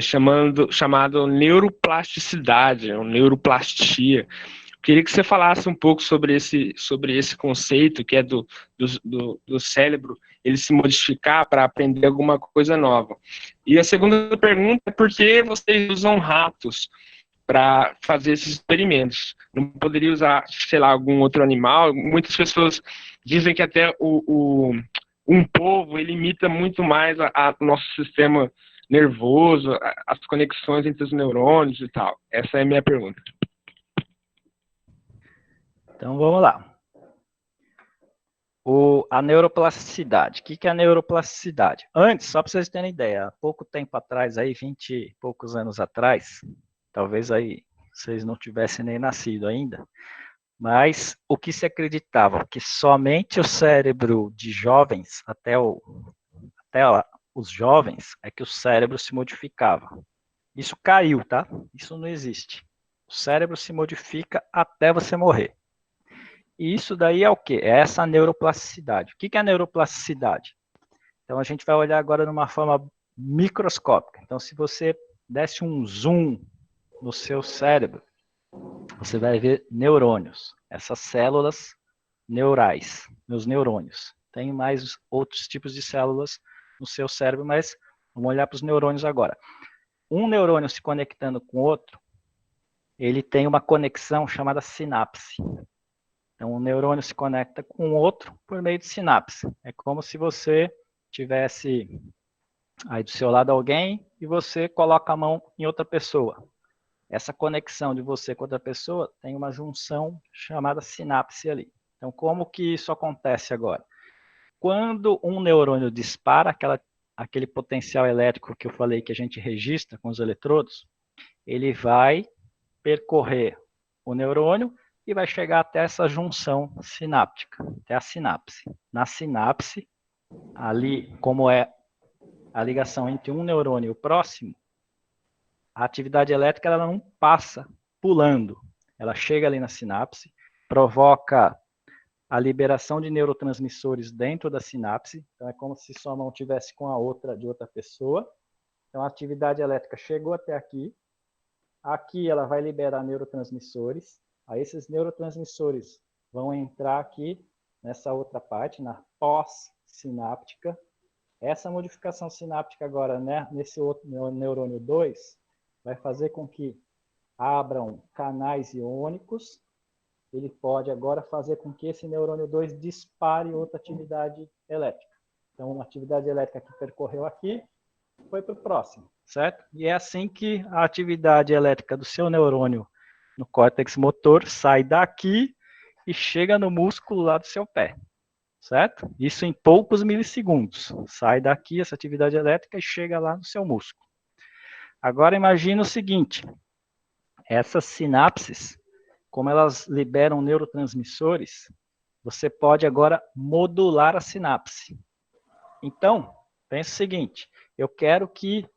chamado neuroplasticidade, ou neuroplastia. Queria que você falasse um pouco sobre esse conceito, que é do cérebro ele se modificar para aprender alguma coisa nova. E a segunda pergunta é por que vocês usam ratos para fazer esses experimentos? Não poderia usar, sei lá, algum outro animal? Muitas pessoas dizem que até um polvo ele imita muito mais o nosso sistema nervoso, as conexões entre os neurônios e tal. Essa é a minha pergunta. Então vamos lá. A neuroplasticidade. O que é a neuroplasticidade? Antes, só para vocês terem ideia, há pouco tempo atrás, aí 20 e poucos anos atrás, talvez aí vocês não tivessem nem nascido ainda, mas o que se acreditava? Que somente o cérebro de jovens, até os jovens, é que o cérebro se modificava. Isso caiu, tá? Isso não existe. O cérebro se modifica até você morrer. E isso daí é o quê? É essa neuroplasticidade. O que é a neuroplasticidade? Então, a gente vai olhar agora de uma forma microscópica. Então, se você desse um zoom no seu cérebro, você vai ver neurônios, essas células neurais, meus neurônios. Tem mais outros tipos de células no seu cérebro, mas vamos olhar para os neurônios agora. Um neurônio se conectando com outro, ele tem uma conexão chamada sinapse. Então, um neurônio se conecta com o outro por meio de sinapse. É como se você tivesse aí do seu lado alguém e você coloca a mão em outra pessoa. Essa conexão de você com outra pessoa tem uma junção chamada sinapse ali. Então, como que isso acontece agora? Quando um neurônio dispara aquele potencial elétrico que eu falei que a gente registra com os eletrodos, ele vai percorrer o neurônio e vai chegar até essa junção sináptica, até a sinapse. Na sinapse, ali, como é a ligação entre um neurônio e o próximo, a atividade elétrica ela não passa pulando. Ela chega ali na sinapse, provoca a liberação de neurotransmissores dentro da sinapse. Então, é como se sua mão tivesse com a outra de outra pessoa. Então, a atividade elétrica chegou até aqui. Aqui ela vai liberar neurotransmissores. Aí esses neurotransmissores vão entrar aqui nessa outra parte, na pós-sináptica. Essa modificação sináptica agora, né, nesse outro neurônio 2, vai fazer com que abram canais iônicos. Ele pode agora fazer com que esse neurônio 2 dispare outra atividade elétrica. Então, uma atividade elétrica que percorreu aqui, foi para o próximo, certo? E é assim que a atividade elétrica do seu neurônio no córtex motor sai daqui e chega no músculo lá do seu pé, certo? Isso em poucos milissegundos. Sai daqui essa atividade elétrica e chega lá no seu músculo. Agora imagine o seguinte, essas sinapses, como elas liberam neurotransmissores, você pode agora modular a sinapse. Então, pense o seguinte, eu quero que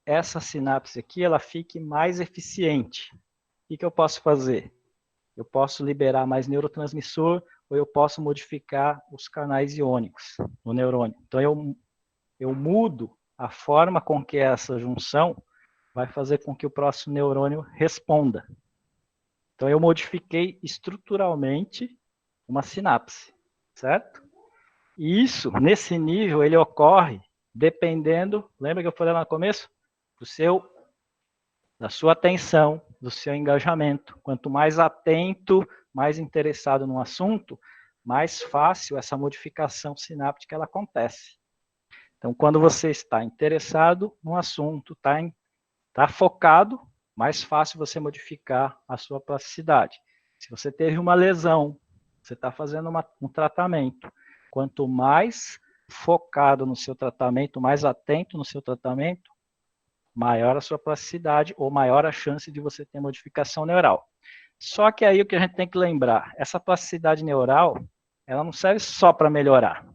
essa sinapse aqui ela fique mais eficiente. O que eu posso fazer? Eu posso liberar mais neurotransmissor ou eu posso modificar os canais iônicos no neurônio. Então, eu mudo a forma com que essa junção vai fazer com que o próximo neurônio responda. Então, eu modifiquei estruturalmente uma sinapse, certo? E isso, nesse nível, ele ocorre dependendo, lembra que eu falei lá no começo? Da sua atenção, do seu engajamento. Quanto mais atento, mais interessado no assunto, mais fácil essa modificação sináptica ela acontece. Então, quando você está interessado no assunto, está focado, mais fácil você modificar a sua plasticidade. Se você teve uma lesão, você está fazendo um tratamento, quanto mais focado no seu tratamento, mais atento no seu tratamento, maior a sua plasticidade ou maior a chance de você ter modificação neural. Só que aí o que a gente tem que lembrar, essa plasticidade neural, ela não serve só para melhorar.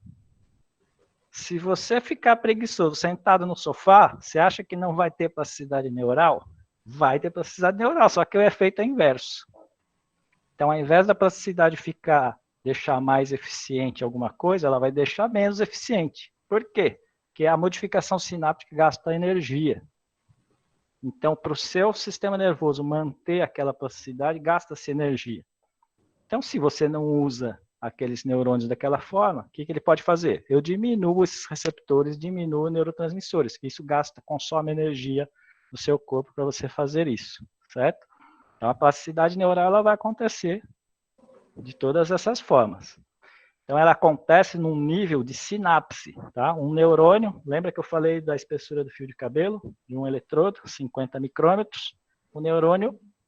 Se você ficar preguiçoso, sentado no sofá, você acha que não vai ter plasticidade neural? Vai ter plasticidade neural, só que o efeito é inverso. Então, ao invés da plasticidade deixar mais eficiente alguma coisa, ela vai deixar menos eficiente. Por quê? Porque a modificação sináptica gasta energia. Então, para o seu sistema nervoso manter aquela plasticidade, gasta-se energia. Então, se você não usa aqueles neurônios daquela forma, o que ele pode fazer? Eu diminuo esses receptores, diminuo neurotransmissores, que isso consome energia do seu corpo para você fazer isso, certo? Então, a plasticidade neural ela vai acontecer de todas essas formas. Então, ela acontece num nível de sinapse, tá? Um neurônio, lembra que eu falei da espessura do fio de cabelo, de um eletrodo, 50 micrômetros?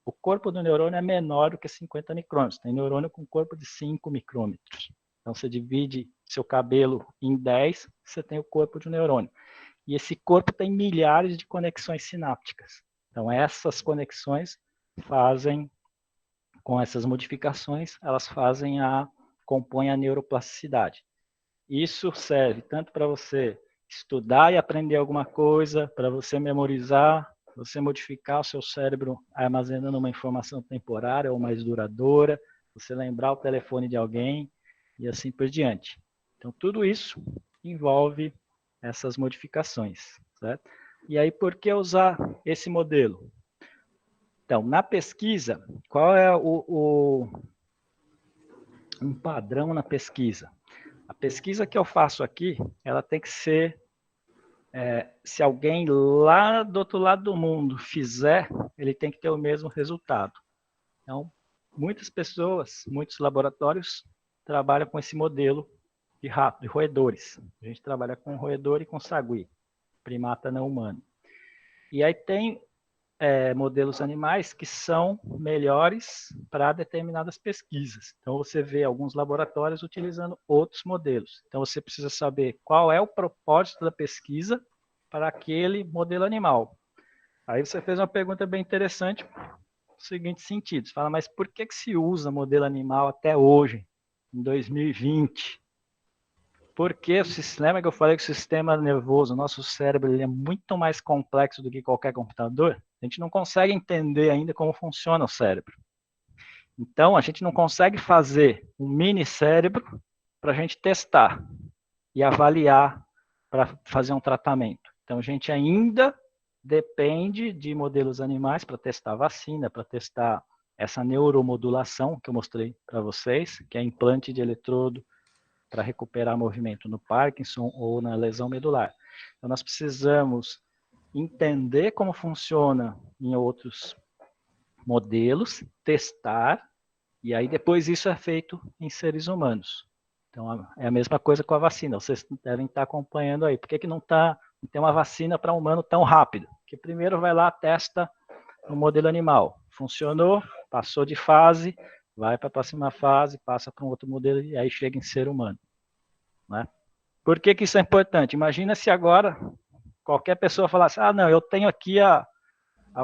O corpo do neurônio é menor do que 50 micrômetros. Tem neurônio com corpo de 5 micrômetros. Então, você divide seu cabelo em 10, você tem o corpo de um neurônio. E esse corpo tem milhares de conexões sinápticas. Então, essas conexões com essas modificações, elas compõem a neuroplasticidade. Isso serve tanto para você estudar e aprender alguma coisa, para você memorizar, você modificar o seu cérebro armazenando uma informação temporária ou mais duradoura, você lembrar o telefone de alguém e assim por diante. Então, tudo isso envolve essas modificações, certo? E aí, por que usar esse modelo? Então, na pesquisa, qual é um padrão na pesquisa? A pesquisa que eu faço aqui, ela tem que ser, se alguém lá do outro lado do mundo fizer, ele tem que ter o mesmo resultado. Então, muitas pessoas, muitos laboratórios trabalham com esse modelo de rato, de roedores. A gente trabalha com roedor e com sagui, primata não humano. E aí tem modelos animais que são melhores para determinadas pesquisas. Então, você vê alguns laboratórios utilizando outros modelos. Então, você precisa saber qual é o propósito da pesquisa para aquele modelo animal. Aí você fez uma pergunta bem interessante no seguinte sentido. Você fala, mas por que se usa modelo animal até hoje, em 2020? Porque lembra que eu falei que o sistema nervoso, o nosso cérebro, ele é muito mais complexo do que qualquer computador? A gente não consegue entender ainda como funciona o cérebro. Então, a gente não consegue fazer um mini cérebro para a gente testar e avaliar para fazer um tratamento. Então, a gente ainda depende de modelos animais para testar vacina, para testar essa neuromodulação que eu mostrei para vocês, que é implante de eletrodo para recuperar movimento no Parkinson ou na lesão medular. Então, nós precisamos entender como funciona em outros modelos, testar, e aí depois isso é feito em seres humanos. Então, é a mesma coisa com a vacina. Vocês devem estar acompanhando aí. Por que não tem uma vacina para humano tão rápido? Porque primeiro vai lá, testa no modelo animal. Funcionou, passou de fase, vai para a próxima fase, passa para um outro modelo e aí chega em ser humano. Né? Por que isso é importante? Imagina se agora qualquer pessoa falasse, não, eu tenho aqui a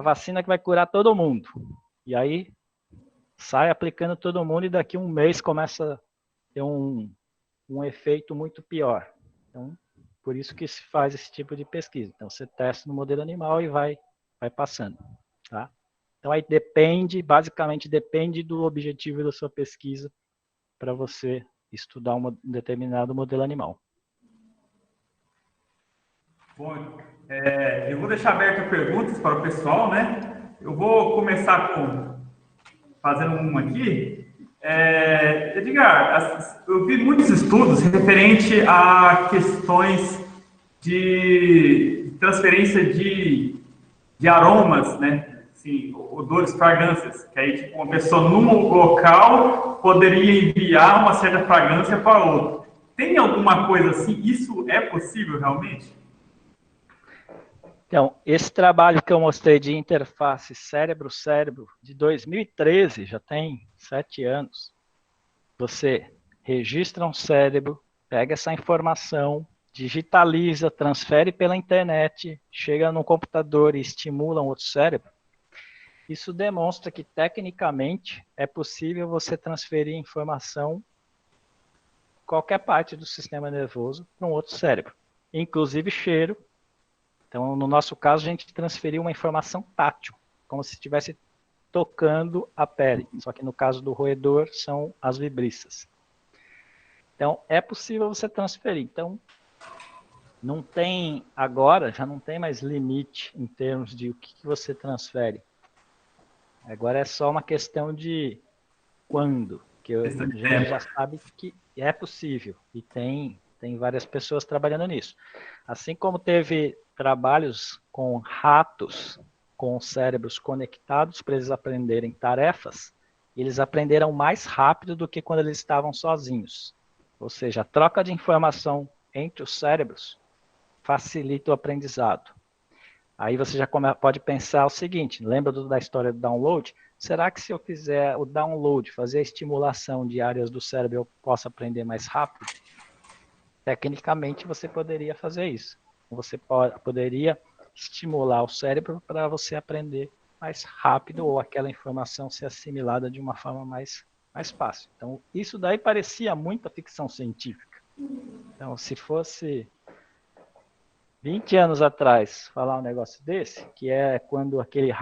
vacina que vai curar todo mundo. E aí sai aplicando todo mundo e daqui a um mês começa a ter um efeito muito pior. Então, por isso que se faz esse tipo de pesquisa. Então, você testa no modelo animal e vai passando. Tá? Então, aí basicamente depende do objetivo da sua pesquisa para você estudar um determinado modelo animal. Bom, eu vou deixar aberto perguntas para o pessoal, né? Eu vou começar fazendo uma aqui. Edgar, eu vi muitos estudos referente a questões de transferência de aromas, né? Assim, odores, fragrâncias. Que aí, tipo, uma pessoa num local poderia enviar uma certa fragrância para outro. Tem alguma coisa assim? Isso é possível realmente? Então, esse trabalho que eu mostrei de interface cérebro-cérebro, de 2013, já tem 7 anos, você registra um cérebro, pega essa informação, digitaliza, transfere pela internet, chega no computador e estimula um outro cérebro. Isso demonstra que, tecnicamente, é possível você transferir informação qualquer parte do sistema nervoso para um outro cérebro, inclusive cheiro. Então, no nosso caso, a gente transferiu uma informação tátil, como se estivesse tocando a pele. Só que no caso do roedor, são as vibriças. Então, é possível você transferir. Então, não tem agora, já não tem mais limite em termos de o que você transfere. Agora é só uma questão de quando, que a gente já sabe que é possível e tem várias pessoas trabalhando nisso. Assim como teve trabalhos com ratos com cérebros conectados para eles aprenderem tarefas, eles aprenderam mais rápido do que quando eles estavam sozinhos. Ou seja, a troca de informação entre os cérebros facilita o aprendizado. Aí você já pode pensar o seguinte, lembra da história do download? Será que se eu fizer o download, fazer a estimulação de áreas do cérebro, eu posso aprender mais rápido? Tecnicamente, você poderia fazer isso. Você poderia estimular o cérebro para você aprender mais rápido ou aquela informação ser assimilada de uma forma mais fácil. Então, isso daí parecia muita ficção científica. Então, se fosse 20 anos atrás falar um negócio desse, que é quando aquele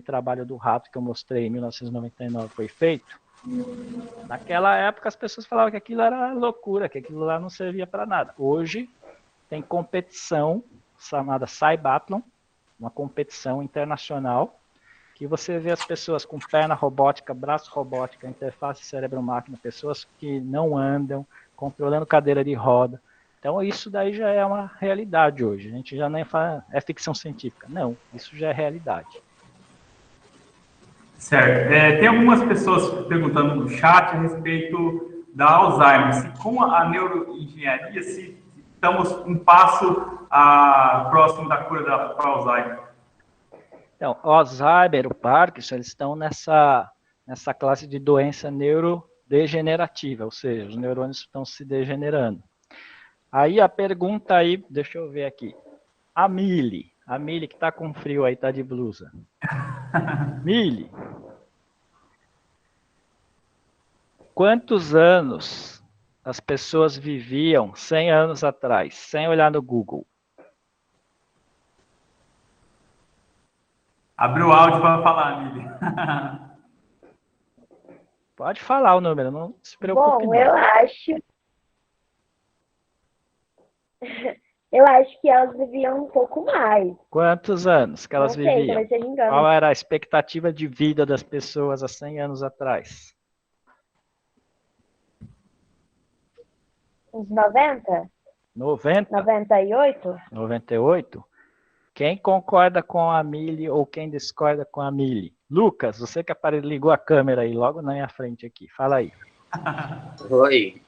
trabalho do rato que eu mostrei em 1999 foi feito, naquela época as pessoas falavam que aquilo era loucura, que aquilo lá não servia para nada. Hoje tem competição chamada Cybathlon, uma competição internacional, que você vê as pessoas com perna robótica, braço robótica, interface cérebro-máquina, pessoas que não andam, controlando cadeira de roda. Então isso daí já é uma realidade hoje. A gente já nem fala, é ficção científica. Não, isso já é realidade. Certo. Tem algumas pessoas perguntando no chat a respeito da Alzheimer. Se com a neuroengenharia, se estamos um passo próximo da cura para Alzheimer. Então, o Alzheimer, o Parkinson, eles estão nessa classe de doença neurodegenerativa, ou seja, os neurônios estão se degenerando. Aí a pergunta aí, deixa eu ver aqui. A Mili que está com frio aí, está de blusa. Mili, quantos anos as pessoas viviam 100 anos atrás, sem olhar no Google? Abriu o áudio para falar, Mili. Pode falar o número, não se preocupe. Bom, eu acho que elas viviam um pouco mais. Quantos anos que elas viviam? Talvez seja engano. Qual era a expectativa de vida das pessoas há 100 anos atrás? Uns 90? 90? 98? 98? Quem concorda com a Mili ou quem discorda com a Mili? Lucas, você que ligou a câmera aí, logo na minha frente aqui. Fala aí. Oi.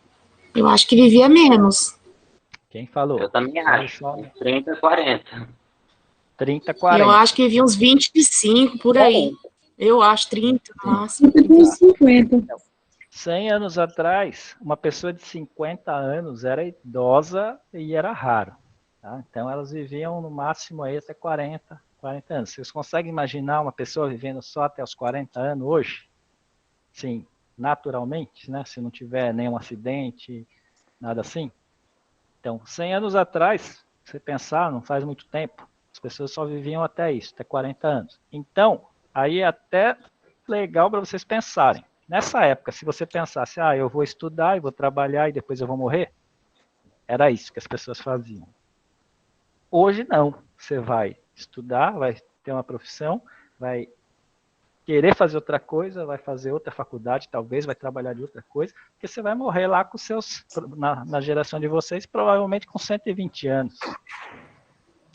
Eu acho que vivia menos. Quem falou? Eu também acho. 30, 40. 30, 40. Eu acho que vivia uns 25, por aí. Eu acho 30, no máximo. 50. 100 anos atrás, uma pessoa de 50 anos era idosa e era raro. Tá? Então, elas viviam no máximo aí até 40 anos. Vocês conseguem imaginar uma pessoa vivendo só até os 40 anos hoje? Sim, naturalmente, né? Se não tiver nenhum acidente, nada assim. Então, 100 anos atrás, se você pensar, não faz muito tempo, as pessoas só viviam até isso, até 40 anos. Então, aí é até legal para vocês pensarem. Nessa época, se você pensasse, eu vou estudar, eu vou trabalhar e depois eu vou morrer, era isso que as pessoas faziam. Hoje não, você vai estudar, vai ter uma profissão, vai querer fazer outra coisa, vai fazer outra faculdade, talvez vai trabalhar de outra coisa, porque você vai morrer lá com seus, na geração de vocês, provavelmente com 120 anos.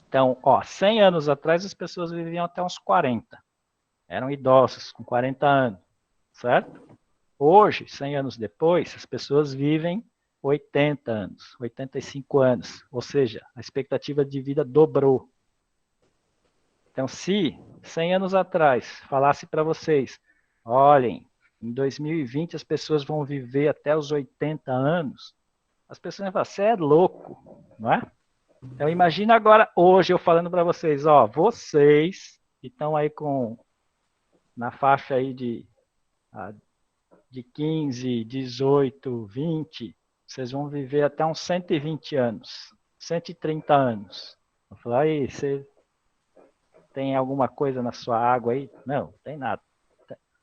Então, 100 anos atrás as pessoas viviam até uns 40. Eram idosos, com 40 anos, certo? Hoje, 100 anos depois, as pessoas vivem 80 anos, 85 anos, ou seja, a expectativa de vida dobrou. Então, se 100 anos atrás falasse para vocês, olhem, em 2020 as pessoas vão viver até os 80 anos, as pessoas vão falar, você é louco, não é? Então, imagina agora, hoje, eu falando para vocês, vocês que estão aí na faixa aí de 15, 18, 20, vocês vão viver até uns 120 anos, 130 anos. Eu vou falar, aí, você tem alguma coisa na sua água aí? Não, tem nada.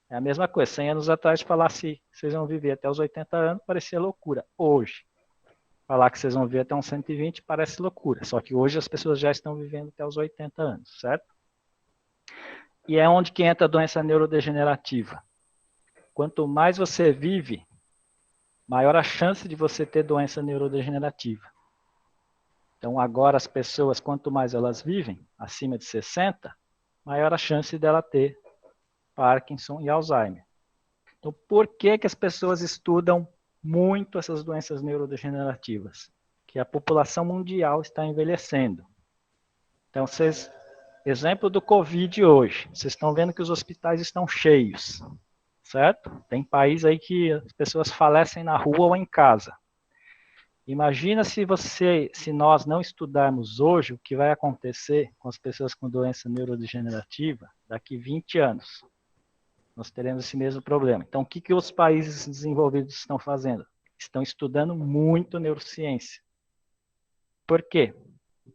É a mesma coisa, 100 anos atrás, falar se vocês vão viver até os 80 anos, parecia loucura. Hoje, falar que vocês vão viver até uns 120 parece loucura. Só que hoje as pessoas já estão vivendo até os 80 anos, certo? E é onde que entra a doença neurodegenerativa. Quanto mais você vive, maior a chance de você ter doença neurodegenerativa. Então, agora as pessoas, quanto mais elas vivem, acima de 60, maior a chance dela ter Parkinson e Alzheimer. Então, por que as pessoas estudam muito essas doenças neurodegenerativas? Que a população mundial está envelhecendo. Então, exemplo do Covid hoje, vocês estão vendo que os hospitais estão cheios, certo? Tem país aí que as pessoas falecem na rua ou em casa. Imagina se nós não estudarmos hoje o que vai acontecer com as pessoas com doença neurodegenerativa daqui 20 anos. Nós teremos esse mesmo problema. Então, o que os países desenvolvidos estão fazendo? Estão estudando muito neurociência. Por quê?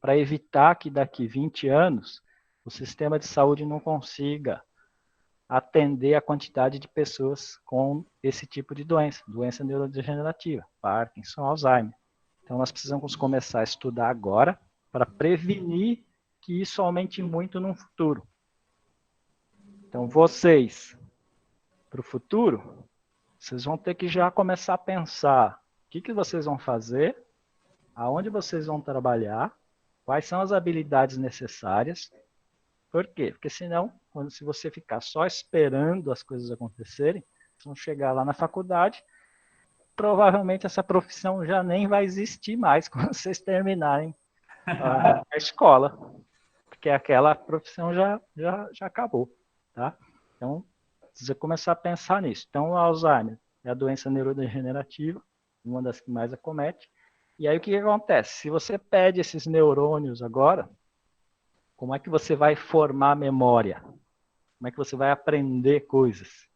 Para evitar que daqui 20 anos o sistema de saúde não consiga atender a quantidade de pessoas com esse tipo de doença neurodegenerativa, Parkinson, Alzheimer. Então, nós precisamos começar a estudar agora para prevenir que isso aumente muito no futuro. Então, vocês, para o futuro, vocês vão ter que já começar a pensar o que vocês vão fazer, aonde vocês vão trabalhar, quais são as habilidades necessárias. Por quê? Porque senão quando se você ficar só esperando as coisas acontecerem, vocês vão chegar lá na faculdade, provavelmente essa profissão já nem vai existir mais quando vocês terminarem a escola, porque aquela profissão já acabou, tá? Então, precisa começar a pensar nisso. Então, o Alzheimer é a doença neurodegenerativa, uma das que mais acomete. E aí, o que acontece? Se você perde esses neurônios agora, como é que você vai formar memória? Como é que você vai aprender coisas?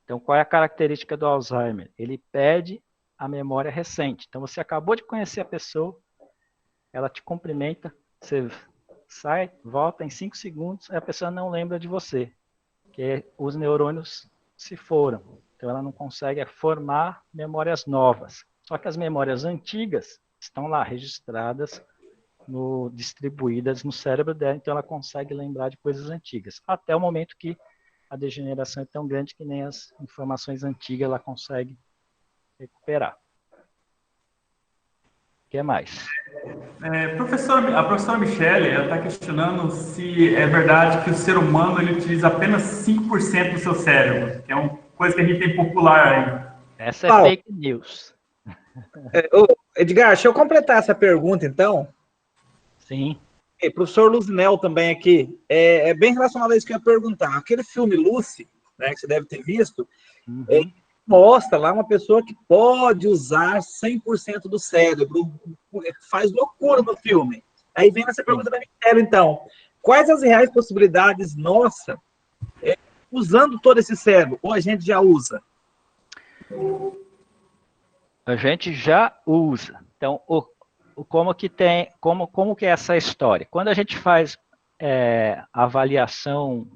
Então, qual é a característica do Alzheimer? Ele perde a memória recente. Então, você acabou de conhecer a pessoa, ela te cumprimenta, você sai, volta em 5 segundos, e a pessoa não lembra de você, porque os neurônios se foram. Então, ela não consegue formar memórias novas. Só que as memórias antigas estão lá registradas, distribuídas no cérebro dela, então ela consegue lembrar de coisas antigas, até o momento que a degeneração é tão grande que nem as informações antigas ela consegue recuperar. O que mais? A professora Michele está questionando se é verdade que o ser humano ele utiliza apenas 5% do seu cérebro, que é uma coisa que a gente tem popular aí. Essa é fake news. Edgar, deixa eu completar essa pergunta, então. Sim. Professor Luzinel também aqui. É bem relacionado a isso que eu ia perguntar. Aquele filme Lucy, né, que você deve ter visto, mostra lá uma pessoa que pode usar 100% do cérebro, faz loucura no filme. Aí vem essa pergunta da Michele, então. Quais as reais possibilidades nossa usando todo esse cérebro? Ou a gente já usa? A gente já usa. Então, como que é essa história? Quando a gente faz avaliação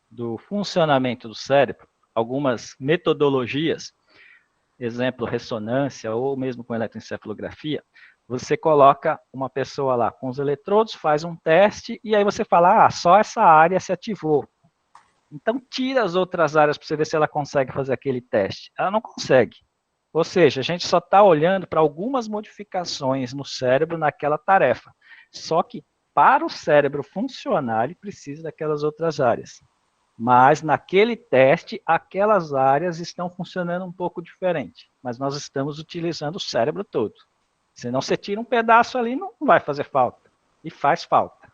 do funcionamento do cérebro, algumas metodologias, exemplo, ressonância ou mesmo com eletroencefalografia, você coloca uma pessoa lá com os eletrodos, faz um teste e aí você fala, só essa área se ativou. Então, tira as outras áreas para você ver se ela consegue fazer aquele teste. Ela não consegue. Ou seja, a gente só está olhando para algumas modificações no cérebro naquela tarefa. Só que, para o cérebro funcionar, ele precisa daquelas outras áreas. Mas, naquele teste, aquelas áreas estão funcionando um pouco diferente. Mas nós estamos utilizando o cérebro todo. Senão, você tira um pedaço ali, não vai fazer falta. E faz falta.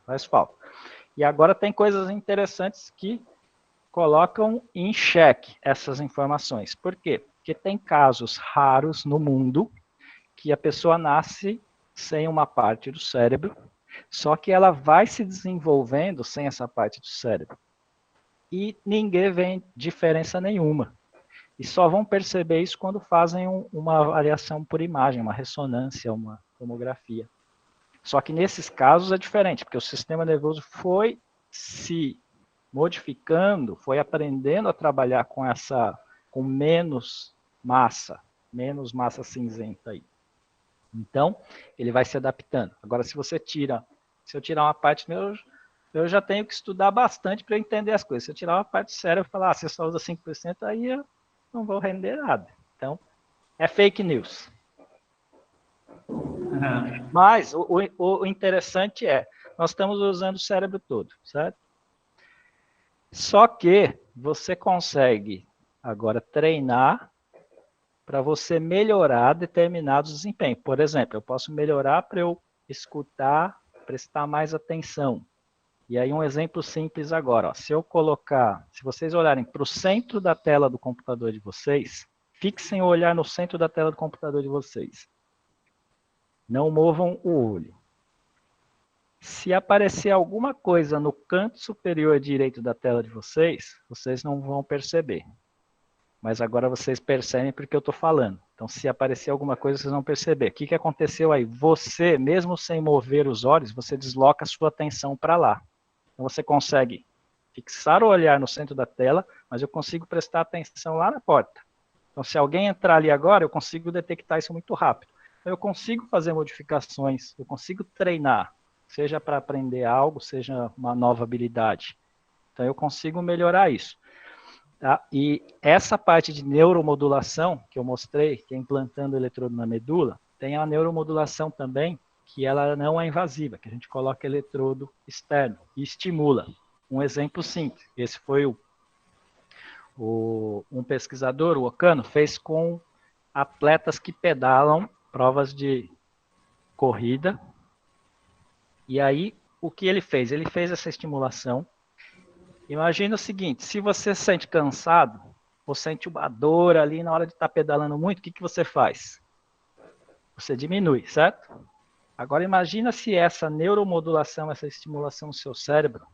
E agora tem coisas interessantes que colocam em xeque essas informações. Por quê? Porque tem casos raros no mundo que a pessoa nasce sem uma parte do cérebro, só que ela vai se desenvolvendo sem essa parte do cérebro. E ninguém vê diferença nenhuma. E só vão perceber isso quando fazem uma avaliação por imagem, uma ressonância, uma tomografia. Só que nesses casos é diferente, porque o sistema nervoso foi se modificando, foi aprendendo a trabalhar com menos massa cinzenta aí. Então, ele vai se adaptando. Agora, se eu tirar uma parte, eu já tenho que estudar bastante para entender as coisas. Se eu tirar uma parte do cérebro e falar, você só usa 5%, aí eu não vou render nada. Então, é fake news. Mas, o interessante nós estamos usando o cérebro todo, certo? Só que você consegue agora treinar para você melhorar determinados desempenhos. Por exemplo, eu posso melhorar para eu escutar, prestar mais atenção. E aí um exemplo simples agora. Se vocês olharem para o centro da tela do computador de vocês, fixem o olhar no centro da tela do computador de vocês. Não movam o olho. Se aparecer alguma coisa no canto superior direito da tela de vocês, vocês não vão perceber. Mas agora vocês percebem porque eu estou falando. Então, se aparecer alguma coisa, vocês vão perceber. O que aconteceu aí? Você, mesmo sem mover os olhos, você desloca a sua atenção para lá. Então, você consegue fixar o olhar no centro da tela, mas eu consigo prestar atenção lá na porta. Então, se alguém entrar ali agora, eu consigo detectar isso muito rápido. Então, eu consigo fazer modificações, eu consigo treinar, seja para aprender algo, seja uma nova habilidade. Então, eu consigo melhorar isso. Tá? E essa parte de neuromodulação que eu mostrei, que é implantando o eletrodo na medula, tem a neuromodulação também, que ela não é invasiva, que a gente coloca eletrodo externo e estimula. um exemplo simples. Esse foi um pesquisador, o Ocano, fez com atletas que pedalam provas de corrida. E aí, o que ele fez? Ele fez essa estimulação. Imagina o seguinte, se você se sente cansado, ou sente uma dor ali na hora de estar pedalando muito, o que você faz? Você diminui, certo? Agora imagina se essa neuromodulação, essa estimulação no seu cérebro,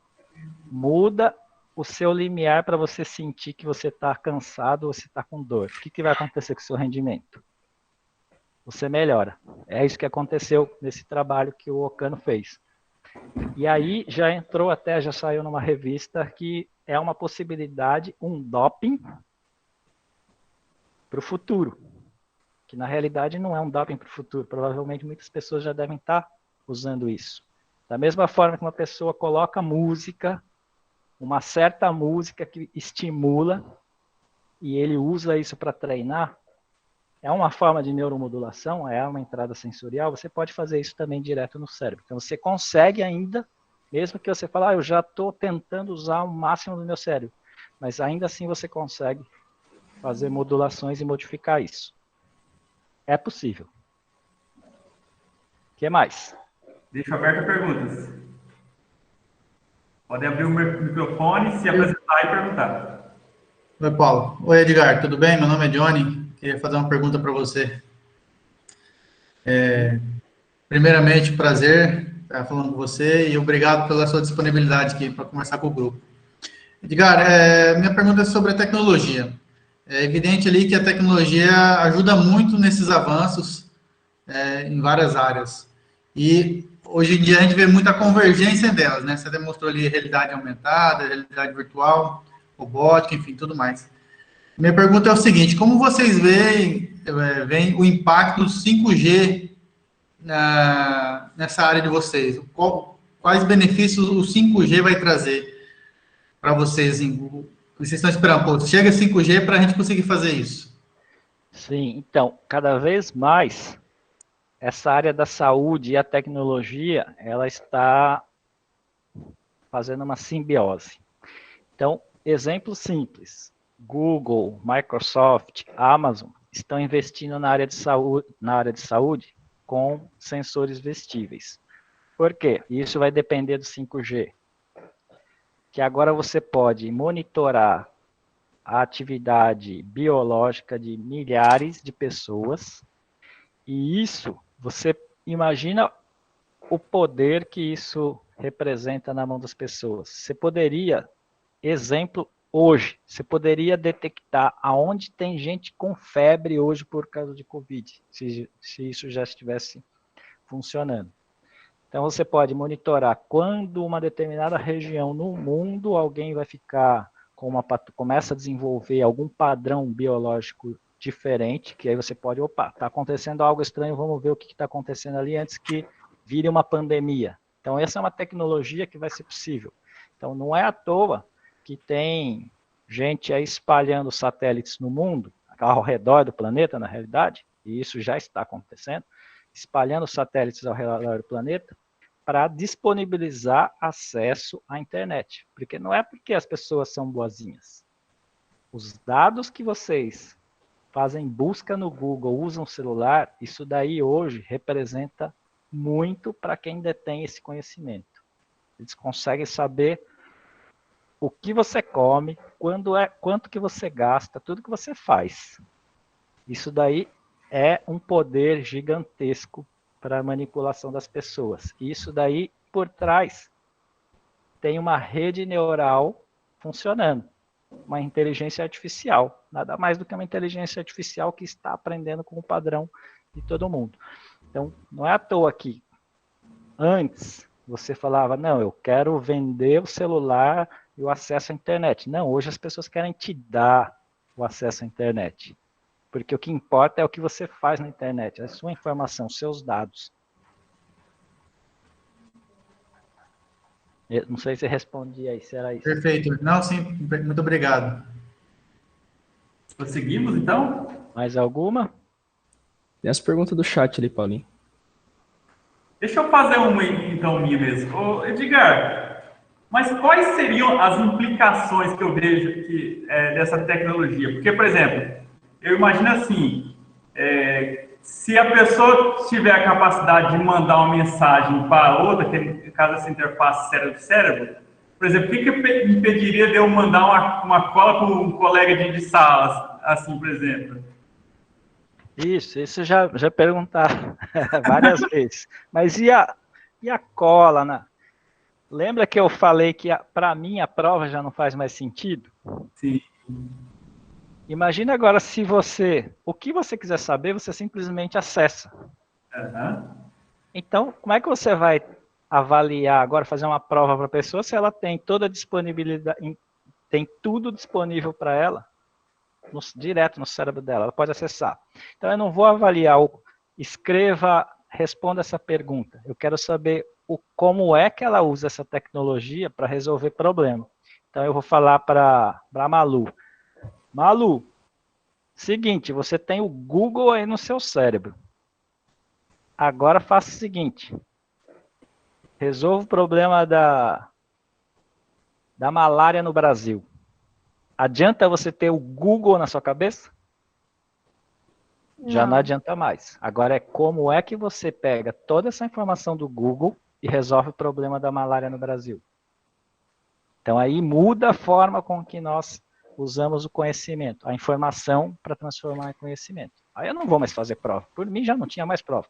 muda o seu limiar para você sentir que você está cansado ou você está com dor. O que vai acontecer com o seu rendimento? Você melhora. É isso que aconteceu nesse trabalho que o Ocano fez. E aí já saiu numa revista que é uma possibilidade, um doping para o futuro. Que na realidade não é um doping para o futuro. Provavelmente muitas pessoas já devem estar usando isso. Da mesma forma que uma pessoa coloca música, uma certa música que estimula, e ele usa isso para treinar, é uma forma de neuromodulação, é uma entrada sensorial, você pode fazer isso também direto no cérebro. Então você consegue ainda, mesmo que você fale, eu já estou tentando usar o máximo do meu cérebro, mas ainda assim você consegue fazer modulações e modificar isso. É possível. O que mais? Deixa aberto perguntas. Pode abrir o microfone, se apresentar e perguntar. Oi, Paulo. Oi, Edgar. Tudo bem? Meu nome é Johnny. Queria fazer uma pergunta para você. Primeiramente, prazer estar falando com você e obrigado pela sua disponibilidade aqui para conversar com o grupo. Edgar, minha pergunta é sobre a tecnologia. É evidente ali que a tecnologia ajuda muito nesses avanços em várias áreas. E hoje em dia a gente vê muita convergência delas, né? Você demonstrou ali realidade aumentada, realidade virtual, robótica, enfim, tudo mais. Minha pergunta é o seguinte, como vocês veem o impacto do 5G nessa área de vocês? Quais benefícios o 5G vai trazer para vocês? Vocês estão esperando, pô, chega 5G para a gente conseguir fazer isso? Sim, então, cada vez mais, essa área da saúde e a tecnologia, ela está fazendo uma simbiose. Então, exemplo simples, Google, Microsoft, Amazon estão investindo na área de saúde com sensores vestíveis. Por quê? Isso vai depender do 5G. Que agora você pode monitorar a atividade biológica de milhares de pessoas, e isso, você imagina o poder que isso representa na mão das pessoas. Você poderia, exemplo, hoje, você poderia detectar aonde tem gente com febre hoje por causa de Covid, se isso já estivesse funcionando. Então, você pode monitorar quando uma determinada região no mundo, alguém vai ficar começa a desenvolver algum padrão biológico diferente, que aí você pode, está acontecendo algo estranho, vamos ver o que está acontecendo ali antes que vire uma pandemia. Então, essa é uma tecnologia que vai ser possível. Então, não é à toa que tem gente aí espalhando satélites no mundo, ao redor do planeta, na realidade, e isso já está acontecendo, espalhando satélites ao redor do planeta, para disponibilizar acesso à internet. Porque não é porque as pessoas são boazinhas. Os dados que vocês fazem busca no Google, usam o celular, isso daí hoje representa muito para quem detém esse conhecimento. Eles conseguem saber o que você come, quanto que você gasta, tudo que você faz. Isso daí é um poder gigantesco para a manipulação das pessoas. Isso daí, por trás, tem uma rede neural funcionando, uma inteligência artificial, nada mais do que uma inteligência artificial que está aprendendo com o padrão de todo mundo. Então, não é à toa que antes você falava, não, eu quero vender o celular e o acesso à internet. Não, hoje as pessoas querem te dar o acesso à internet. Porque o que importa é o que você faz na internet, a sua informação, seus dados. Eu não sei se respondi aí, se era isso. Perfeito. Não, sim, muito obrigado. Prosseguimos, então? Mais alguma? Tem as perguntas do chat ali, Paulinho. Deixa eu fazer uma, então, minha mesmo. Ô, Edgar, Mas quais seriam as implicações que eu vejo aqui dessa tecnologia? Porque, por exemplo, eu imagino assim, se a pessoa tiver a capacidade de mandar uma mensagem para outra, que no caso essa interface cérebro-cérebro, por exemplo, o que impediria de eu mandar uma cola para um colega de sala, assim, por exemplo? Isso já perguntaram várias vezes. Mas e a cola, né? Lembra que eu falei que para mim a prova já não faz mais sentido? Sim. Imagina agora se o que você quiser saber, você simplesmente acessa. Uhum. Então, como é que você vai avaliar agora, fazer uma prova para a pessoa se ela tem toda a disponibilidade, tem tudo disponível para ela, direto no cérebro dela, ela pode acessar. Então, eu não vou avaliar responda essa pergunta. Eu quero saber como é que ela usa essa tecnologia para resolver problema. Então, eu vou falar para a Malu. Malu, seguinte, você tem o Google aí no seu cérebro. Agora faça o seguinte. Resolva o problema da malária no Brasil. Adianta você ter o Google na sua cabeça? Já não adianta mais. Agora como é que você pega toda essa informação do Google e resolve o problema da malária no Brasil. Então aí muda a forma com que nós usamos o conhecimento, a informação para transformar em conhecimento. Aí eu não vou mais fazer prova. Por mim já não tinha mais prova.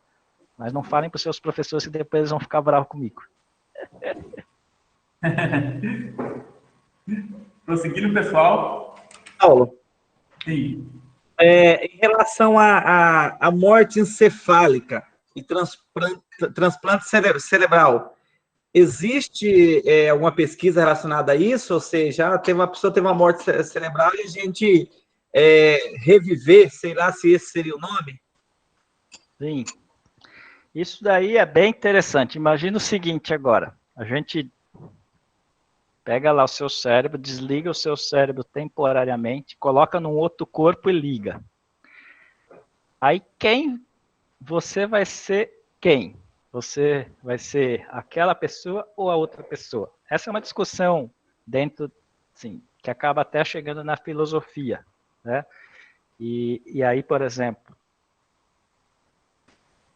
Mas não falem para os seus professores que depois eles vão ficar bravos comigo. Prosseguindo, pessoal. Paulo. Sim. Em relação à morte encefálica e transplante cerebral, existe alguma pesquisa relacionada a isso? Ou seja, uma pessoa teve uma morte cerebral e a gente reviver, sei lá se esse seria o nome? Sim. Isso daí é bem interessante. Imagina o seguinte agora. A gente pega lá o seu cérebro, desliga o seu cérebro temporariamente, coloca num outro corpo e liga. Aí você vai ser quem? Você vai ser aquela pessoa ou a outra pessoa? Essa é uma discussão dentro, assim, que acaba até chegando na filosofia, né? E aí, por exemplo,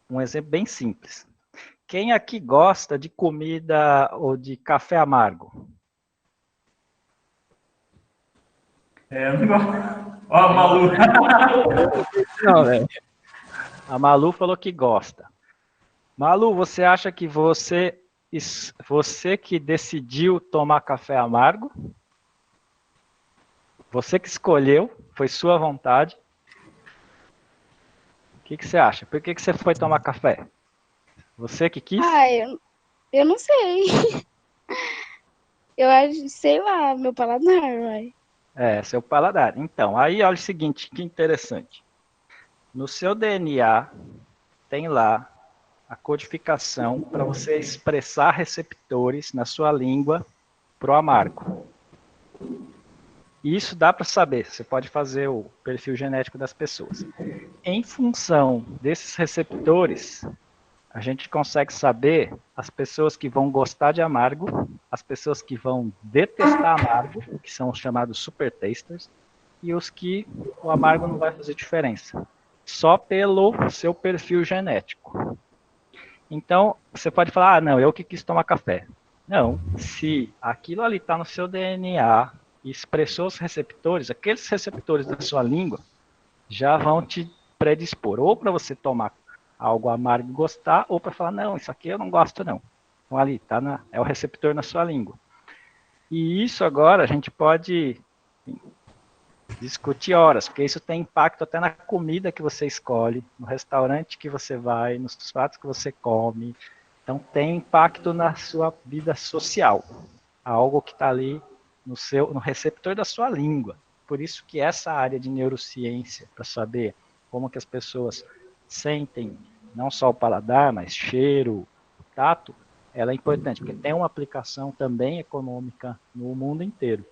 um exemplo bem simples. Quem aqui gosta de comida ou de café amargo? Eu não gosto. Ó, a Malu. Não, velho. A Malu falou que gosta. Malu, você acha que você que decidiu tomar café amargo? Você que escolheu, foi sua vontade. O que você acha? Por que você foi tomar café? Você que quis? Eu não sei. Eu acho, sei lá, meu paladar, vai. Seu paladar. Então, aí olha o seguinte, que interessante. No seu DNA tem lá a codificação para você expressar receptores na sua língua pro amargo. Isso dá para saber, você pode fazer o perfil genético das pessoas. Em função desses receptores, a gente consegue saber as pessoas que vão gostar de amargo, as pessoas que vão detestar amargo, que são os chamados super tasters, e os que o amargo não vai fazer diferença, só pelo seu perfil genético. Então, você pode falar, não, eu que quis tomar café. Não, se aquilo ali está no seu DNA e expressou os receptores, aqueles receptores da sua língua já vão te predispor, ou para você tomar algo amargo e gostar, ou para falar, não, isso aqui eu não gosto não. Então ali, é o receptor na sua língua. E isso agora a gente pode discutir horas, porque isso tem impacto até na comida que você escolhe, no restaurante que você vai, nos pratos que você come. Então tem impacto na sua vida social, algo que está ali no receptor da sua língua. Por isso que essa área de neurociência, para saber como que as pessoas sentem não só o paladar, mas cheiro, o tato, ela é importante, porque tem uma aplicação também econômica no mundo inteiro.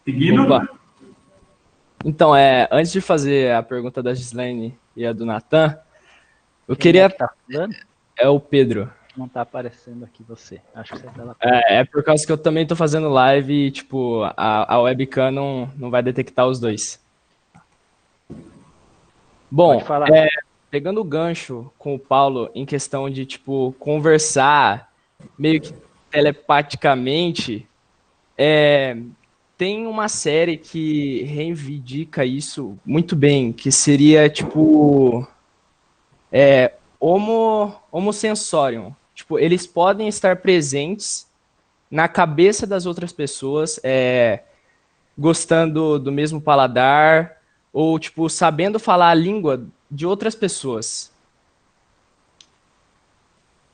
Seguindo? Opa. Então, antes de fazer a pergunta da Gislaine e a do Natan, Eu Quem queria... que tá falando? É o Pedro. Não tá aparecendo aqui você. Acho que você tá lá. É por causa que eu também tô fazendo live e, tipo, a webcam não vai detectar os dois. Bom, Pode falar. pegando o gancho com o Paulo em questão de, tipo, conversar meio que telepaticamente, tem uma série que reivindica isso muito bem, que seria, tipo, Homo Sensorium. Tipo, eles podem estar presentes na cabeça das outras pessoas, gostando do mesmo paladar, ou, tipo, sabendo falar a língua de outras pessoas.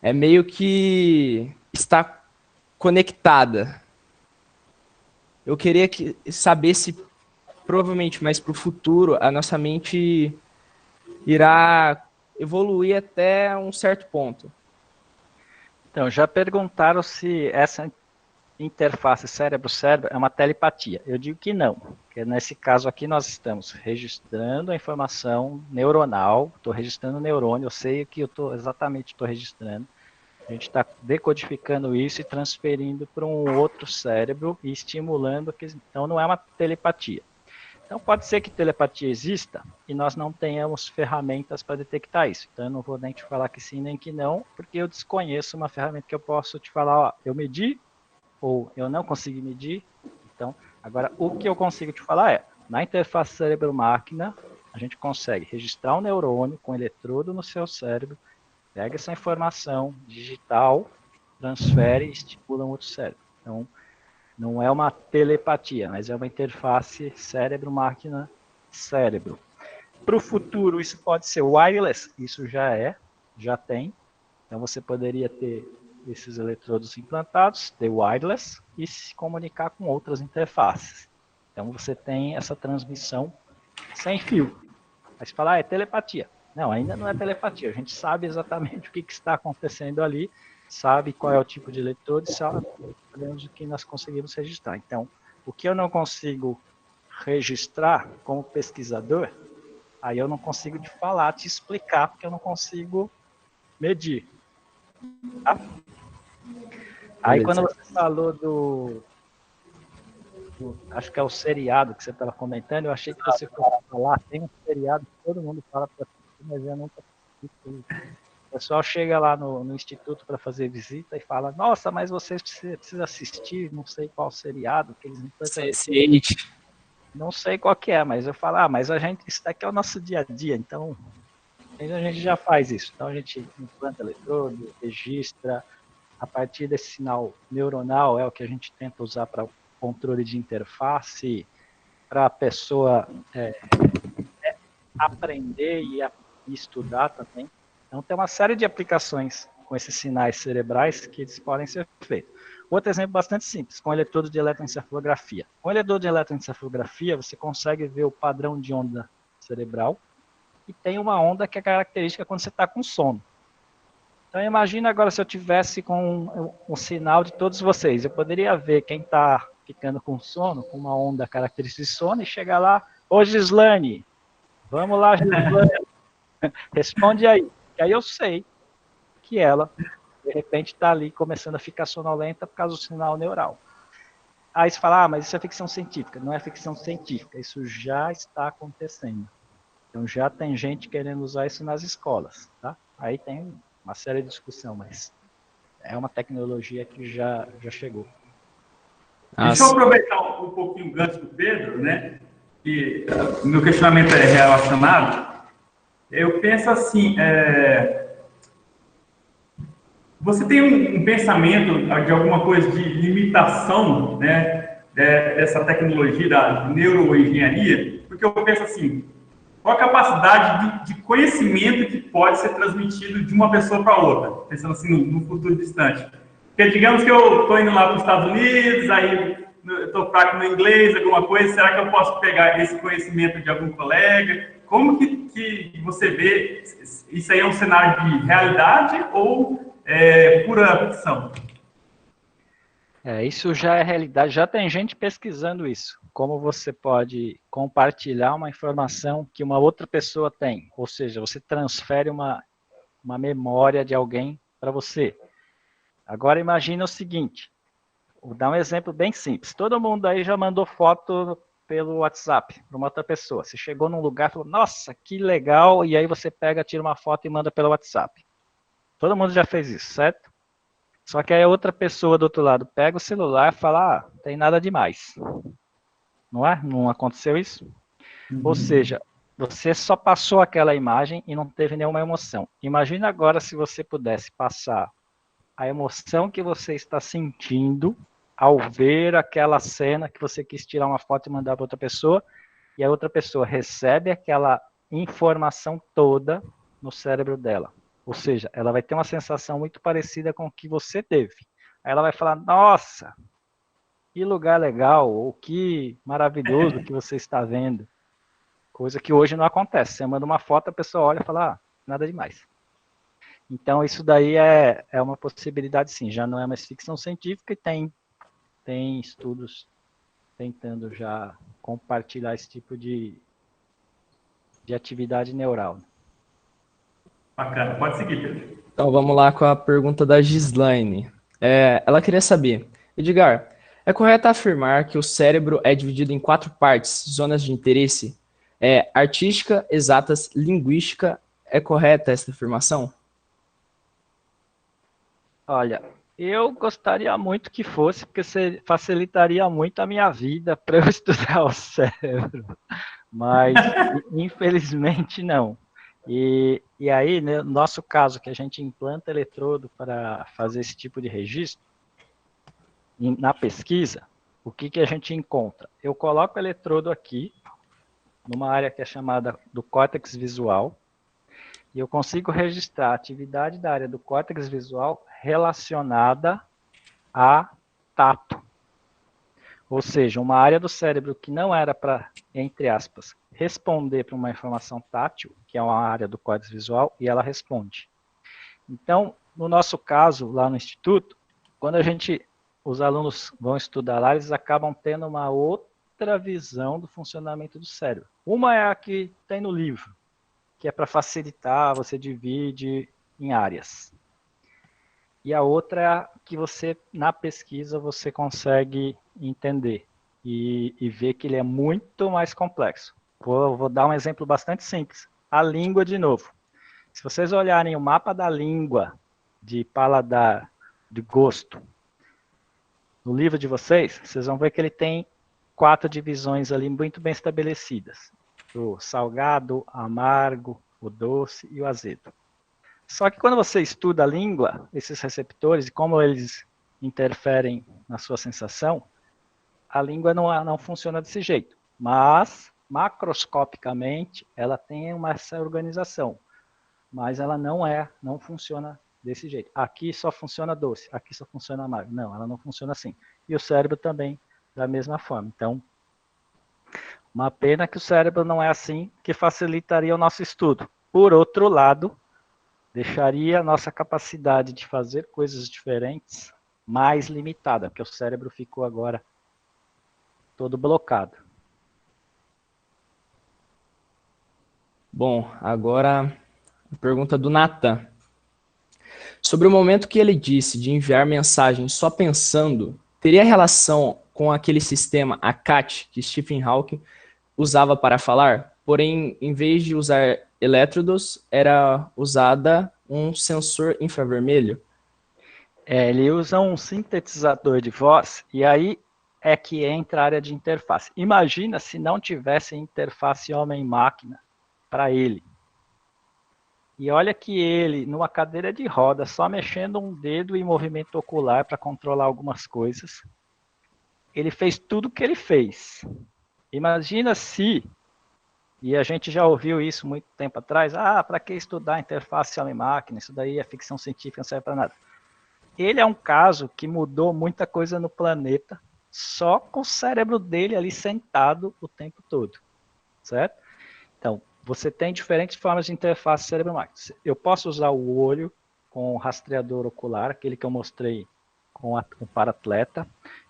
É meio que está conectada. Eu queria saber se, provavelmente, mais para o futuro, a nossa mente irá evoluir até um certo ponto. Então, já perguntaram se essa interface cérebro-cérebro é uma telepatia. Eu digo que não, porque nesse caso aqui nós estamos registrando a informação neuronal, estou registrando o neurônio, eu sei que eu exatamente estou registrando. A gente está decodificando isso e transferindo para um outro cérebro e estimulando. Então, não é uma telepatia. Então, pode ser que telepatia exista e nós não tenhamos ferramentas para detectar isso. Então, eu não vou nem te falar que sim nem que não, porque eu desconheço uma ferramenta que eu posso te falar, ó, eu medi ou eu não consegui medir. Então, agora, o que eu consigo te falar é, na interface cérebro-máquina, a gente consegue registrar um neurônio com eletrodo no seu cérebro, pega essa informação digital, transfere e estimula um outro cérebro. Então, não é uma telepatia, mas é uma interface cérebro-máquina-cérebro. Para o futuro, isso pode ser wireless, isso já tem. Então, você poderia ter esses eletrodos implantados, ter wireless e se comunicar com outras interfaces. Então, você tem essa transmissão sem fio. Mas falar, é telepatia. Não, ainda não é telepatia. A gente sabe exatamente o que está acontecendo ali, sabe qual é o tipo de eletrodo e sabemos o que nós conseguimos registrar. Então, o que eu não consigo registrar como pesquisador, aí eu não consigo te falar, te explicar, porque eu não consigo medir. Tá? Aí quando você falou acho que é o seriado que você estava comentando, eu achei que você fosse falar, tem um seriado que todo mundo fala para assistir, mas eu nunca assisti. O pessoal chega lá no instituto para fazer visita e fala, nossa, mas você precisa assistir, não sei qual seriado, que eles Sense8. Não sei qual que é, mas eu falo, mas isso daqui é o nosso dia a dia, então a gente já faz isso. Então a gente implanta eletrodo, registra, a partir desse sinal neuronal é o que a gente tenta usar para o controle de interface, para a pessoa aprender e estudar também. Então tem uma série de aplicações com esses sinais cerebrais que eles podem ser feitos. Outro exemplo bastante simples, com eletrodo de eletroencefalografia. Com eletrodo de eletroencefalografia, você consegue ver o padrão de onda cerebral e tem uma onda que é característica quando você está com sono. Então, imagina agora se eu tivesse com um sinal de todos vocês. Eu poderia ver quem está ficando com sono, com uma onda característica de sono, e chegar lá, ô Gislane, vamos lá, Gislane, responde aí. E aí eu sei que ela, de repente, está ali começando a ficar sonolenta por causa do sinal neural. Aí você fala, mas isso é ficção científica. Não é ficção científica, isso já está acontecendo. Então já tem gente querendo usar isso nas escolas, tá? Aí tem uma série de discussão, mas é uma tecnologia que já chegou. Deixa eu aproveitar um pouquinho o gancho do Pedro, né? Que meu questionamento é relacionado. Eu penso assim, você tem um pensamento de alguma coisa de limitação, né, dessa tecnologia da neuroengenharia? Porque eu penso assim, qual a capacidade de conhecimento que pode ser transmitido de uma pessoa para outra, pensando assim no futuro distante? Porque digamos que eu estou indo lá para os Estados Unidos, aí eu estou fraco no inglês, alguma coisa, será que eu posso pegar esse conhecimento de algum colega? Como que você vê, isso aí é um cenário de realidade ou pura ficção? Isso já é realidade, já tem gente pesquisando isso. Como você pode compartilhar uma informação que uma outra pessoa tem, ou seja, você transfere uma uma memória de alguém para você. Agora imagina o seguinte, vou dar um exemplo bem simples. Todo mundo aí já mandou foto pelo WhatsApp para uma outra pessoa. Você chegou num lugar e falou, nossa, que legal, e aí você pega, tira uma foto e manda pelo WhatsApp. Todo mundo já fez isso, certo? Só que aí a outra pessoa do outro lado pega o celular e fala, ah, não tem nada demais. Não é? Não aconteceu isso? Ou seja, você só passou aquela imagem e não teve nenhuma emoção. Imagina agora se você pudesse passar a emoção que você está sentindo ao ver aquela cena que você quis tirar uma foto e mandar para outra pessoa, e a outra pessoa recebe aquela informação toda no cérebro dela. Ou seja, ela vai ter uma sensação muito parecida com o que você teve. Aí ela vai falar, nossa, que lugar legal, ou que maravilhoso que você está vendo. Coisa que hoje não acontece. Você manda uma foto, a pessoa olha e fala, ah, nada demais. Então, isso daí é uma possibilidade, sim. Já não é mais ficção científica e tem estudos tentando já compartilhar esse tipo de atividade neural. Bacana. Pode seguir, Pedro. Então, vamos lá com a pergunta da Gislaine. Ela queria saber, Edgar, é correto afirmar que o cérebro é dividido em 4 partes, zonas de interesse? Artística, exatas, linguística. É correta essa afirmação? Olha, eu gostaria muito que fosse, porque você facilitaria muito a minha vida para eu estudar o cérebro. Mas, infelizmente, não. E aí, no nosso caso, que a gente implanta eletrodo para fazer esse tipo de registro, na pesquisa, o que a gente encontra? Eu coloco o eletrodo aqui, numa área que é chamada do córtex visual, e eu consigo registrar a atividade da área do córtex visual relacionada a tato. Ou seja, uma área do cérebro que não era para, entre aspas, responder para uma informação tátil, que é uma área do córtex visual, e ela responde. Então, no nosso caso, lá no Instituto, quando os alunos vão estudar lá, eles acabam tendo uma outra visão do funcionamento do cérebro. Uma é a que tem no livro, que é para facilitar, você divide em áreas. E a outra é a que você, na pesquisa, você consegue entender e ver que ele é muito mais complexo. Vou dar um exemplo bastante simples. A língua, de novo. Se vocês olharem o mapa da língua, de paladar, de gosto, no livro de vocês, vocês vão ver que ele tem 4 divisões ali muito bem estabelecidas. O salgado, amargo, o doce e o azedo. Só que quando você estuda a língua, esses receptores, e como eles interferem na sua sensação, a língua não funciona desse jeito. Mas, macroscopicamente, ela tem essa organização. Mas ela não funciona desse jeito. Aqui só funciona doce, aqui só funciona amargo. Não, ela não funciona assim. E o cérebro também, da mesma forma. Então, uma pena que o cérebro não é assim, que facilitaria o nosso estudo. Por outro lado, deixaria a nossa capacidade de fazer coisas diferentes mais limitada, porque o cérebro ficou agora todo blocado. Bom, agora a pergunta do Nathan. Sobre o momento que ele disse de enviar mensagem só pensando, teria relação com aquele sistema ACAT que Stephen Hawking usava para falar? Porém, em vez de usar elétrodos, era usada um sensor infravermelho? Ele usa um sintetizador de voz, e aí é que entra a área de interface. Imagina se não tivesse interface homem-máquina para ele. E olha que ele, numa cadeira de roda, só mexendo um dedo em movimento ocular para controlar algumas coisas, ele fez tudo o que ele fez. Imagina se, e a gente já ouviu isso muito tempo atrás, para que estudar interface homem-máquina? Isso daí é ficção científica, não serve para nada. Ele é um caso que mudou muita coisa no planeta, só com o cérebro dele ali sentado o tempo todo, certo? Então, você tem diferentes formas de interface cérebro-máquina. Eu posso usar o olho com o rastreador ocular, aquele que eu mostrei com o para-atleta.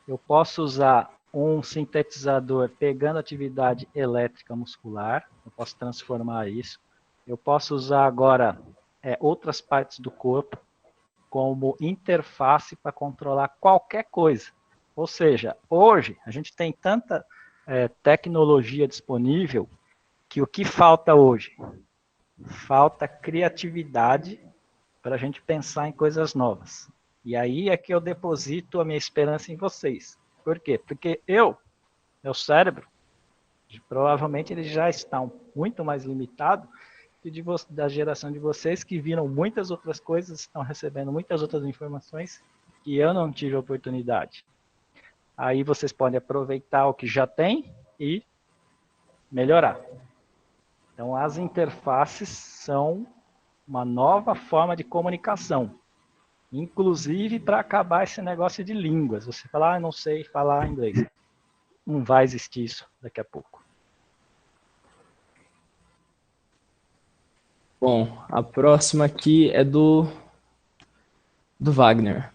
Eu posso usar um sintetizador pegando atividade elétrica muscular. Eu posso transformar isso. Eu posso usar agora outras partes do corpo como interface para controlar qualquer coisa. Ou seja, hoje a gente tem tanta tecnologia disponível que o que falta hoje? Falta criatividade para a gente pensar em coisas novas. E aí é que eu deposito a minha esperança em vocês. Por quê? Porque meu cérebro, provavelmente ele já está muito mais limitado que da geração de vocês que viram muitas outras coisas, estão recebendo muitas outras informações que eu não tive oportunidade. Aí vocês podem aproveitar o que já tem e melhorar. Então, as interfaces são uma nova forma de comunicação, inclusive para acabar esse negócio de línguas. Você fala, não sei falar inglês. Não vai existir isso daqui a pouco. Bom, a próxima aqui é do Wagner.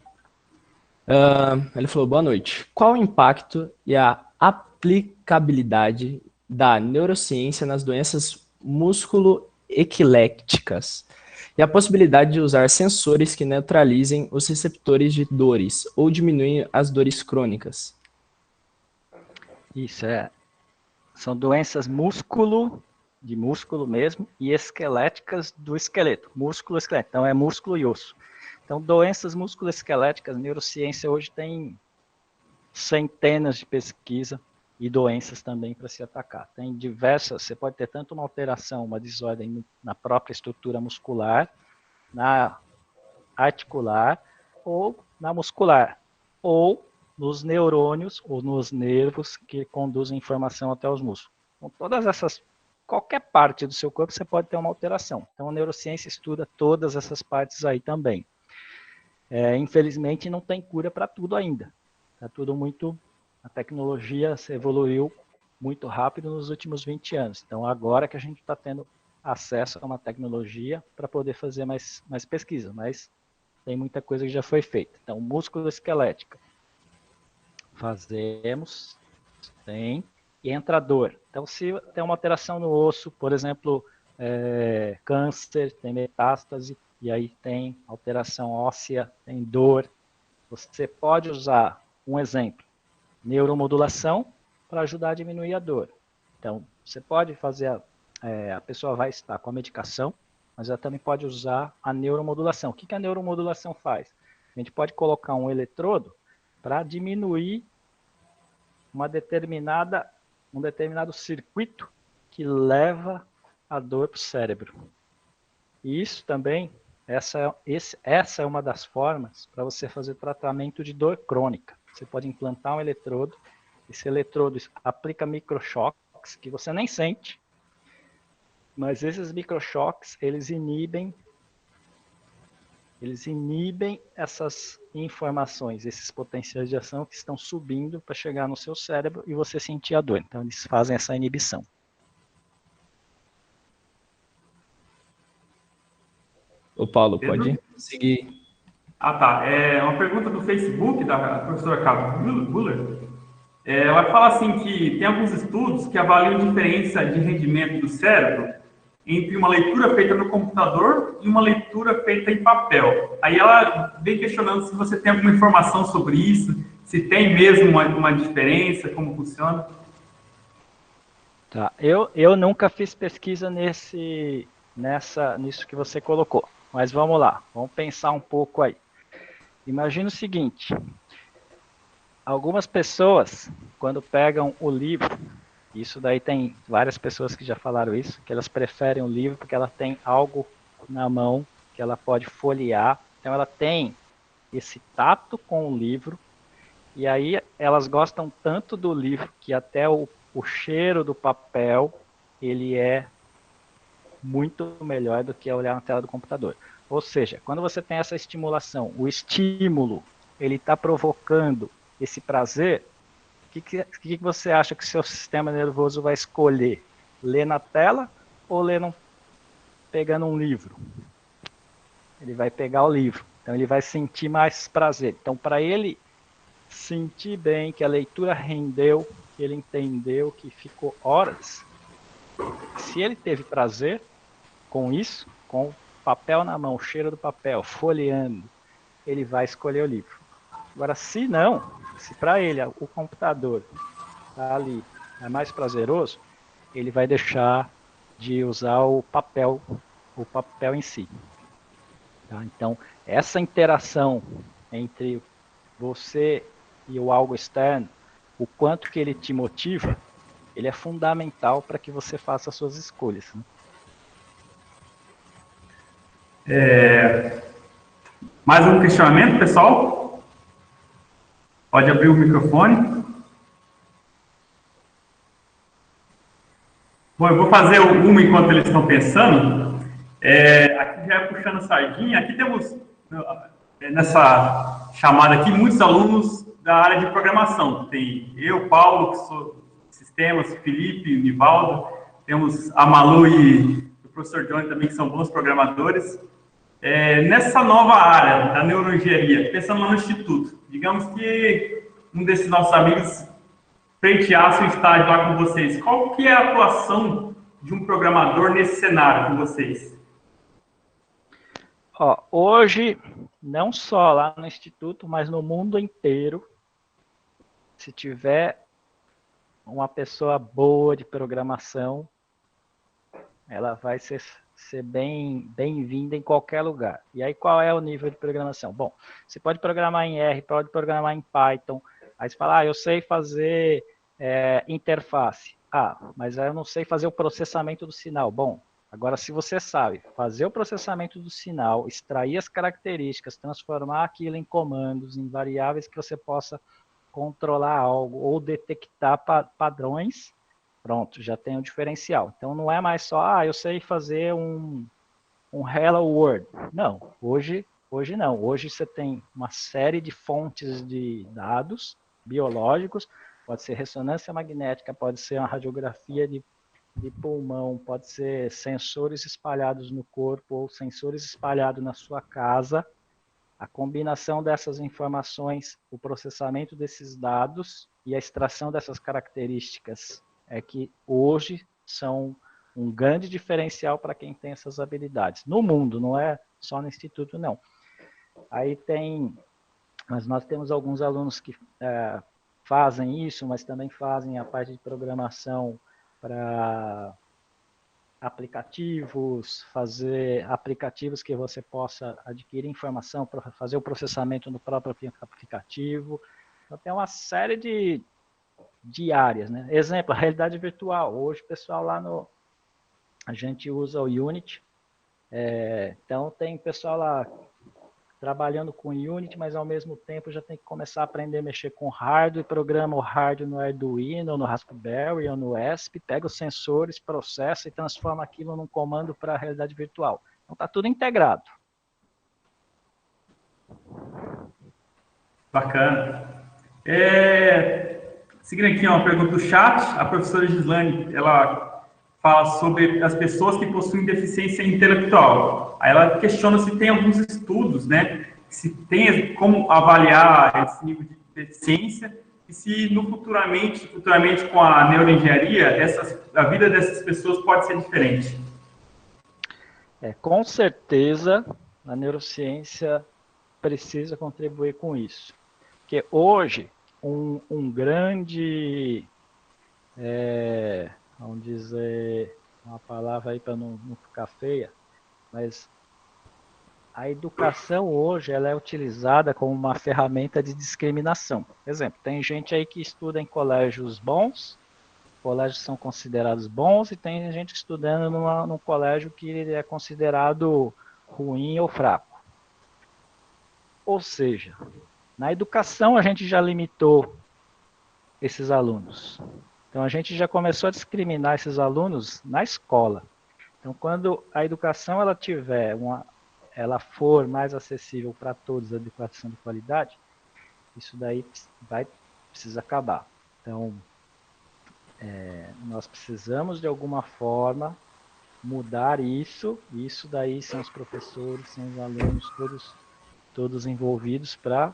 Ele falou, boa noite. Qual o impacto e a aplicabilidade da neurociência nas doenças músculo-equilépticas e a possibilidade de usar sensores que neutralizem os receptores de dores ou diminuem as dores crônicas? Isso, são doenças de músculo mesmo, e esqueléticas do esqueleto, músculo esqueleto, então é músculo e osso. Então, doenças musculoesqueléticas, neurociência hoje tem centenas de pesquisas e doenças também para se atacar. Tem diversas, você pode ter tanto uma alteração, uma desordem na própria estrutura muscular, na articular, ou na muscular, ou nos neurônios, ou nos nervos que conduzem informação até os músculos. Então, todas essas, qualquer parte do seu corpo, você pode ter uma alteração. Então, a neurociência estuda todas essas partes aí também. Infelizmente, não tem cura para tudo ainda. Está tudo muito... A tecnologia se evoluiu muito rápido nos últimos 20 anos. Então, agora que a gente está tendo acesso a uma tecnologia para poder fazer mais pesquisa, mas tem muita coisa que já foi feita. Então, músculo esquelética. Fazemos, tem, e entra a dor. Então, se tem uma alteração no osso, por exemplo, câncer, tem metástase, e aí tem alteração óssea, tem dor. Você pode usar, um exemplo, neuromodulação para ajudar a diminuir a dor. Então, você pode fazer, a pessoa vai estar com a medicação, mas ela também pode usar a neuromodulação. O que a neuromodulação faz? A gente pode colocar um eletrodo para diminuir um determinado circuito que leva a dor para o cérebro. E isso também, essa é uma das formas para você fazer tratamento de dor crônica. Você pode implantar um eletrodo, esse eletrodo aplica microchoques que você nem sente, mas esses microchoques, eles inibem essas informações, esses potenciais de ação que estão subindo para chegar no seu cérebro e você sentir a dor. Então, eles fazem essa inibição. Ô, Paulo, pode seguir. Tá. É uma pergunta do Facebook, da professora Carla Buller. Ela fala assim que tem alguns estudos que avaliam a diferença de rendimento do cérebro entre uma leitura feita no computador e uma leitura feita em papel. Aí ela vem questionando se você tem alguma informação sobre isso, se tem mesmo uma diferença, como funciona. Tá. Eu nunca fiz pesquisa nisso que você colocou, mas vamos lá, vamos pensar um pouco aí. Imagina o seguinte, algumas pessoas, quando pegam o livro, isso daí tem várias pessoas que já falaram isso, que elas preferem o livro porque ela tem algo na mão que ela pode folhear, então ela tem esse tato com o livro, e aí elas gostam tanto do livro que até o cheiro do papel, ele é muito melhor do que olhar na tela do computador. Ou seja, quando você tem essa estimulação, o estímulo, ele está provocando esse prazer, o que você acha que seu sistema nervoso vai escolher? Ler na tela ou ler pegando um livro? Ele vai pegar o livro, então ele vai sentir mais prazer. Então, para ele sentir bem que a leitura rendeu, que ele entendeu que ficou horas, se ele teve prazer com isso, com papel na mão, o cheiro do papel, folheando, ele vai escolher o livro. Agora, se não, se para ele o computador tá ali é mais prazeroso, ele vai deixar de usar o papel em si. Tá? Então, essa interação entre você e o algo externo, o quanto que ele te motiva, ele é fundamental para que você faça as suas escolhas. Né? Mais um questionamento, pessoal? Pode abrir o microfone. Bom, eu vou fazer uma enquanto eles estão pensando. Aqui já é puxando sardinha. Aqui temos, nessa chamada aqui, muitos alunos da área de programação. Tem eu, Paulo, que sou de sistemas, Felipe, Nivaldo, temos a Malu e o professor Johnny também, que são bons programadores. Nessa nova área da neuroengenharia, pensando lá no Instituto, digamos que um desses nossos amigos pleiteasse um estágio lá com vocês. Qual que é a atuação de um programador nesse cenário com vocês? Hoje, não só lá no Instituto, mas no mundo inteiro, se tiver uma pessoa boa de programação, ela vai ser bem-vinda em qualquer lugar. E aí, qual é o nível de programação? Bom, você pode programar em R, pode programar em Python. Aí você fala, eu sei fazer interface. Mas eu não sei fazer o processamento do sinal. Bom, agora se você sabe fazer o processamento do sinal, extrair as características, transformar aquilo em comandos, em variáveis que você possa controlar algo ou detectar padrões, pronto, já tem um diferencial. Então não é mais só, eu sei fazer um Hello World. Não, hoje não. Hoje você tem uma série de fontes de dados biológicos, pode ser ressonância magnética, pode ser uma radiografia de pulmão, pode ser sensores espalhados no corpo ou sensores espalhados na sua casa. A combinação dessas informações, o processamento desses dados e a extração dessas características é que hoje são um grande diferencial para quem tem essas habilidades. No mundo, não é só no Instituto, não. Mas nós temos alguns alunos que fazem isso, mas também fazem a parte de programação para aplicativos, fazer aplicativos que você possa adquirir informação para fazer o processamento no próprio aplicativo. Então, tem uma série de áreas, né? Exemplo, a realidade virtual. Hoje, o pessoal a gente usa o Unity. Então, tem pessoal lá trabalhando com Unity, mas ao mesmo tempo já tem que começar a aprender a mexer com hardware, programa o hardware no Arduino, no Raspberry ou no ESP, pega os sensores, processa e transforma aquilo num comando para a realidade virtual. Então está tudo integrado. Bacana. Seguindo aqui uma pergunta do chat, a professora Gislane, ela fala sobre as pessoas que possuem deficiência intelectual. Aí ela questiona se tem alguns estudos, né, se tem como avaliar esse nível de deficiência e se futuramente com a neuroengenharia, a vida dessas pessoas pode ser diferente. Com certeza, a neurociência precisa contribuir com isso. Porque hoje, um grande, vamos dizer, uma palavra aí para não ficar feia, mas a educação hoje ela é utilizada como uma ferramenta de discriminação. Por exemplo, tem gente aí que estuda em colégios bons, colégios são considerados bons, e tem gente estudando num colégio que é considerado ruim ou fraco. Ou seja, na educação a gente já limitou esses alunos. Então a gente já começou a discriminar esses alunos na escola. Então quando a educação ela for mais acessível para todos, a educação de qualidade, isso daí precisa acabar. Então nós precisamos de alguma forma mudar isso daí são os professores, são os alunos, todos envolvidos para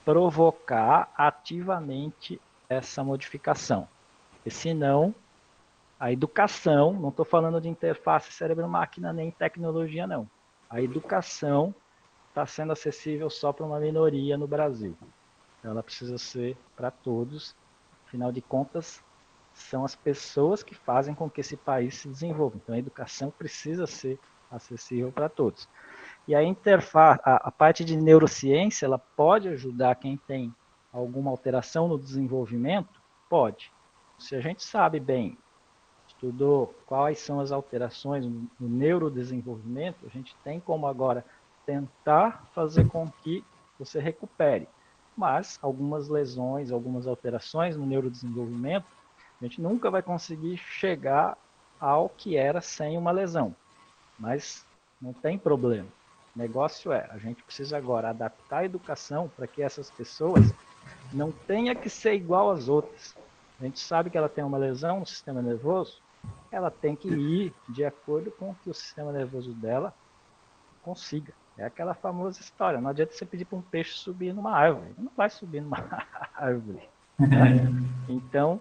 provocar ativamente essa modificação. Porque senão A educação, não estou falando de interface cérebro-máquina nem tecnologia, não. A educação está sendo acessível só para uma minoria no Brasil. Então, ela precisa ser para todos. Afinal de contas, são as pessoas que fazem com que esse país se desenvolva. Então, a educação precisa ser acessível para todos. E a interface, a parte de neurociência, ela pode ajudar quem tem alguma alteração no desenvolvimento? Pode. Se a gente sabe bem, estudou quais são as alterações no neurodesenvolvimento, a gente tem como agora tentar fazer com que você recupere. Mas algumas lesões, algumas alterações no neurodesenvolvimento, a gente nunca vai conseguir chegar ao que era sem uma lesão. Mas não tem problema. O negócio é, a gente precisa agora adaptar a educação para que essas pessoas não tenham que ser igual às outras. A gente sabe que ela tem uma lesão no sistema nervoso, ela tem que ir de acordo com o que o sistema nervoso dela consiga. É aquela famosa história, não adianta você pedir para um peixe subir numa árvore, ele não vai subir numa árvore. Então,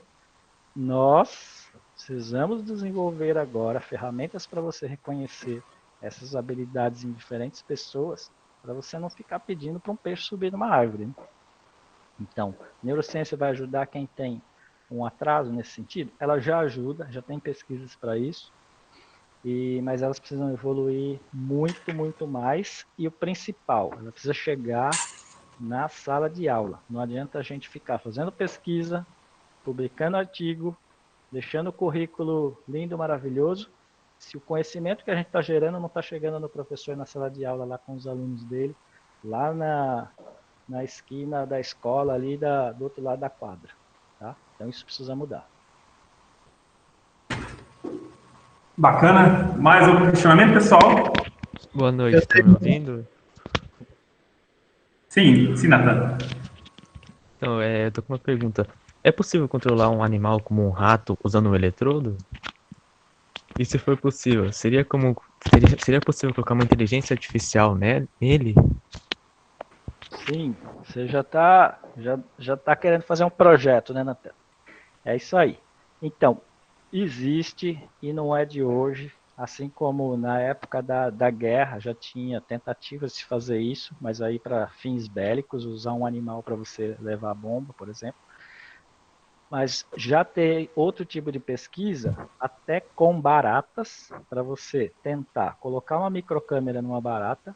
nós precisamos desenvolver agora ferramentas para você reconhecer essas habilidades em diferentes pessoas, para você não ficar pedindo para um peixe subir numa árvore. Né? Então, neurociência vai ajudar quem tem um atraso nesse sentido? Ela já ajuda, já tem pesquisas para isso, mas elas precisam evoluir muito, muito mais. E o principal, ela precisa chegar na sala de aula. Não adianta a gente ficar fazendo pesquisa, publicando artigo, deixando o currículo lindo, maravilhoso, se o conhecimento que a gente está gerando não está chegando no professor na sala de aula, lá com os alunos dele, lá na esquina da escola, ali do outro lado da quadra. Tá? Então isso precisa mudar. Bacana. Mais algum questionamento, pessoal? Boa noite, estão me ouvindo? Sim, Nathan. Então, eu tô com uma pergunta. É possível controlar um animal como um rato usando um eletrodo? E se for possível, seria possível colocar uma inteligência artificial nele? Sim, você já tá querendo fazer um projeto, né, Nathan? É isso aí. Então, existe e não é de hoje, assim como na época da guerra já tinha tentativas de fazer isso, mas aí para fins bélicos, usar um animal para você levar bomba, por exemplo. Mas já tem outro tipo de pesquisa, até com baratas, para você tentar colocar uma microcâmera numa barata,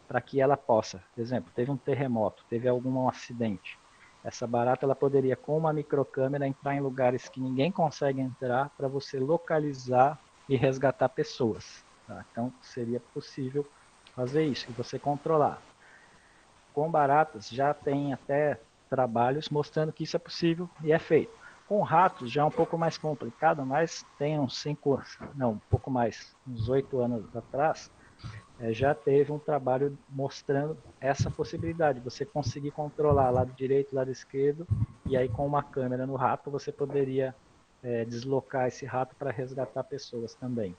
para que ela possa, por exemplo, teve um terremoto, teve algum acidente. Essa barata ela poderia, com uma microcâmera, entrar em lugares que ninguém consegue entrar para você localizar e resgatar pessoas. Tá? Então, seria possível fazer isso e você controlar. Com baratas, já tem até trabalhos mostrando que isso é possível e é feito. Com ratos, já é um pouco mais complicado, mas tem uns 8 anos atrás, já teve um trabalho mostrando essa possibilidade, você conseguir controlar lado direito, lado esquerdo, e aí com uma câmera no rato você poderia deslocar esse rato para resgatar pessoas também.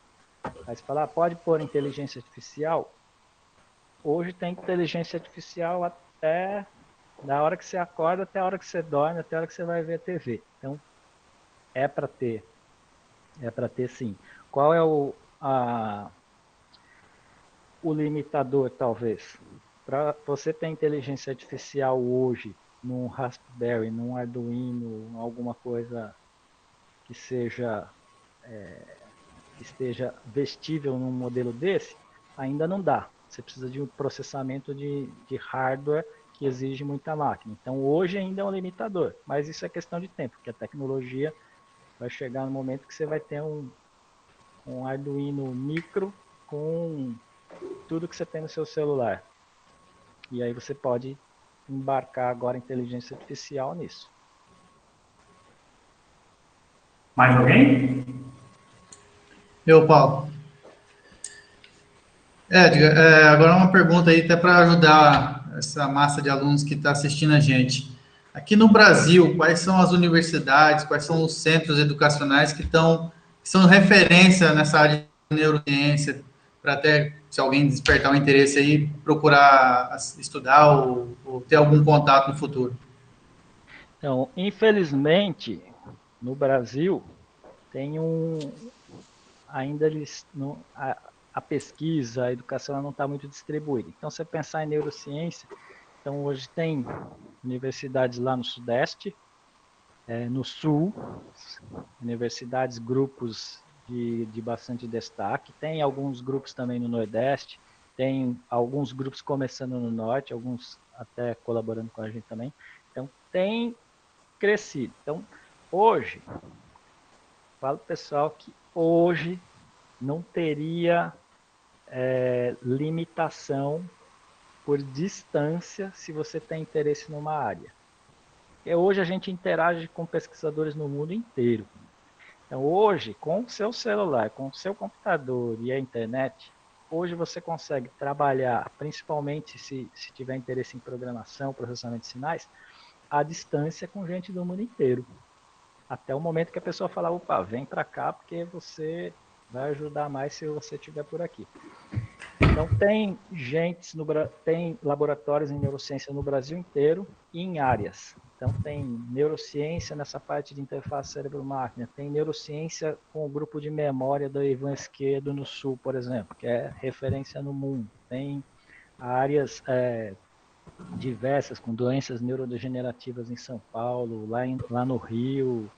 Aí você fala, pode pôr inteligência artificial? Hoje tem inteligência artificial até da hora que você acorda até a hora que você dorme, até a hora que você vai ver a TV. Então, é para ter sim. Qual é o limitador, talvez? Para você ter inteligência artificial hoje, num Raspberry, num Arduino, alguma coisa que esteja vestível num modelo desse, ainda não dá. Você precisa de um processamento de hardware que exige muita máquina. Então, hoje ainda é um limitador, mas isso é questão de tempo, porque a tecnologia vai chegar no momento que você vai ter um Arduino micro com tudo que você tem no seu celular. E aí você pode embarcar agora a inteligência artificial nisso. Mais alguém? Eu, Paulo. Edgar, agora uma pergunta aí até para ajudar essa massa de alunos que está assistindo a gente. Aqui no Brasil, quais são as universidades, quais são os centros educacionais que são referência nessa área de neurociência, para até, se alguém despertar um interesse aí, procurar estudar ou ter algum contato no futuro? Então, infelizmente, no Brasil, tem ainda eles não, a pesquisa, a educação ela não está muito distribuída. Então, você pensar em neurociência, então hoje tem universidades lá no Sudeste, no Sul, universidades, grupos de bastante destaque, tem alguns grupos também no Nordeste, tem alguns grupos começando no Norte, alguns até colaborando com a gente também. Então, tem crescido. Então, hoje, falo pro pessoal que hoje não teria limitação por distância se você tem interesse numa área. Porque hoje a gente interage com pesquisadores no mundo inteiro. Então, hoje, com o seu celular, com o seu computador e a internet, hoje você consegue trabalhar, principalmente se tiver interesse em programação, processamento de sinais, à distância com gente do mundo inteiro. Até o momento que a pessoa fala, opa, vem para cá porque você vai ajudar mais se você estiver por aqui. Então, tem laboratórios em neurociência no Brasil inteiro e em áreas. Então, tem neurociência nessa parte de interface cérebro-máquina, tem neurociência com o grupo de memória do Ivan Esquerdo no Sul, por exemplo, que é referência no mundo. Tem áreas diversas, com doenças neurodegenerativas em São Paulo, lá no Rio.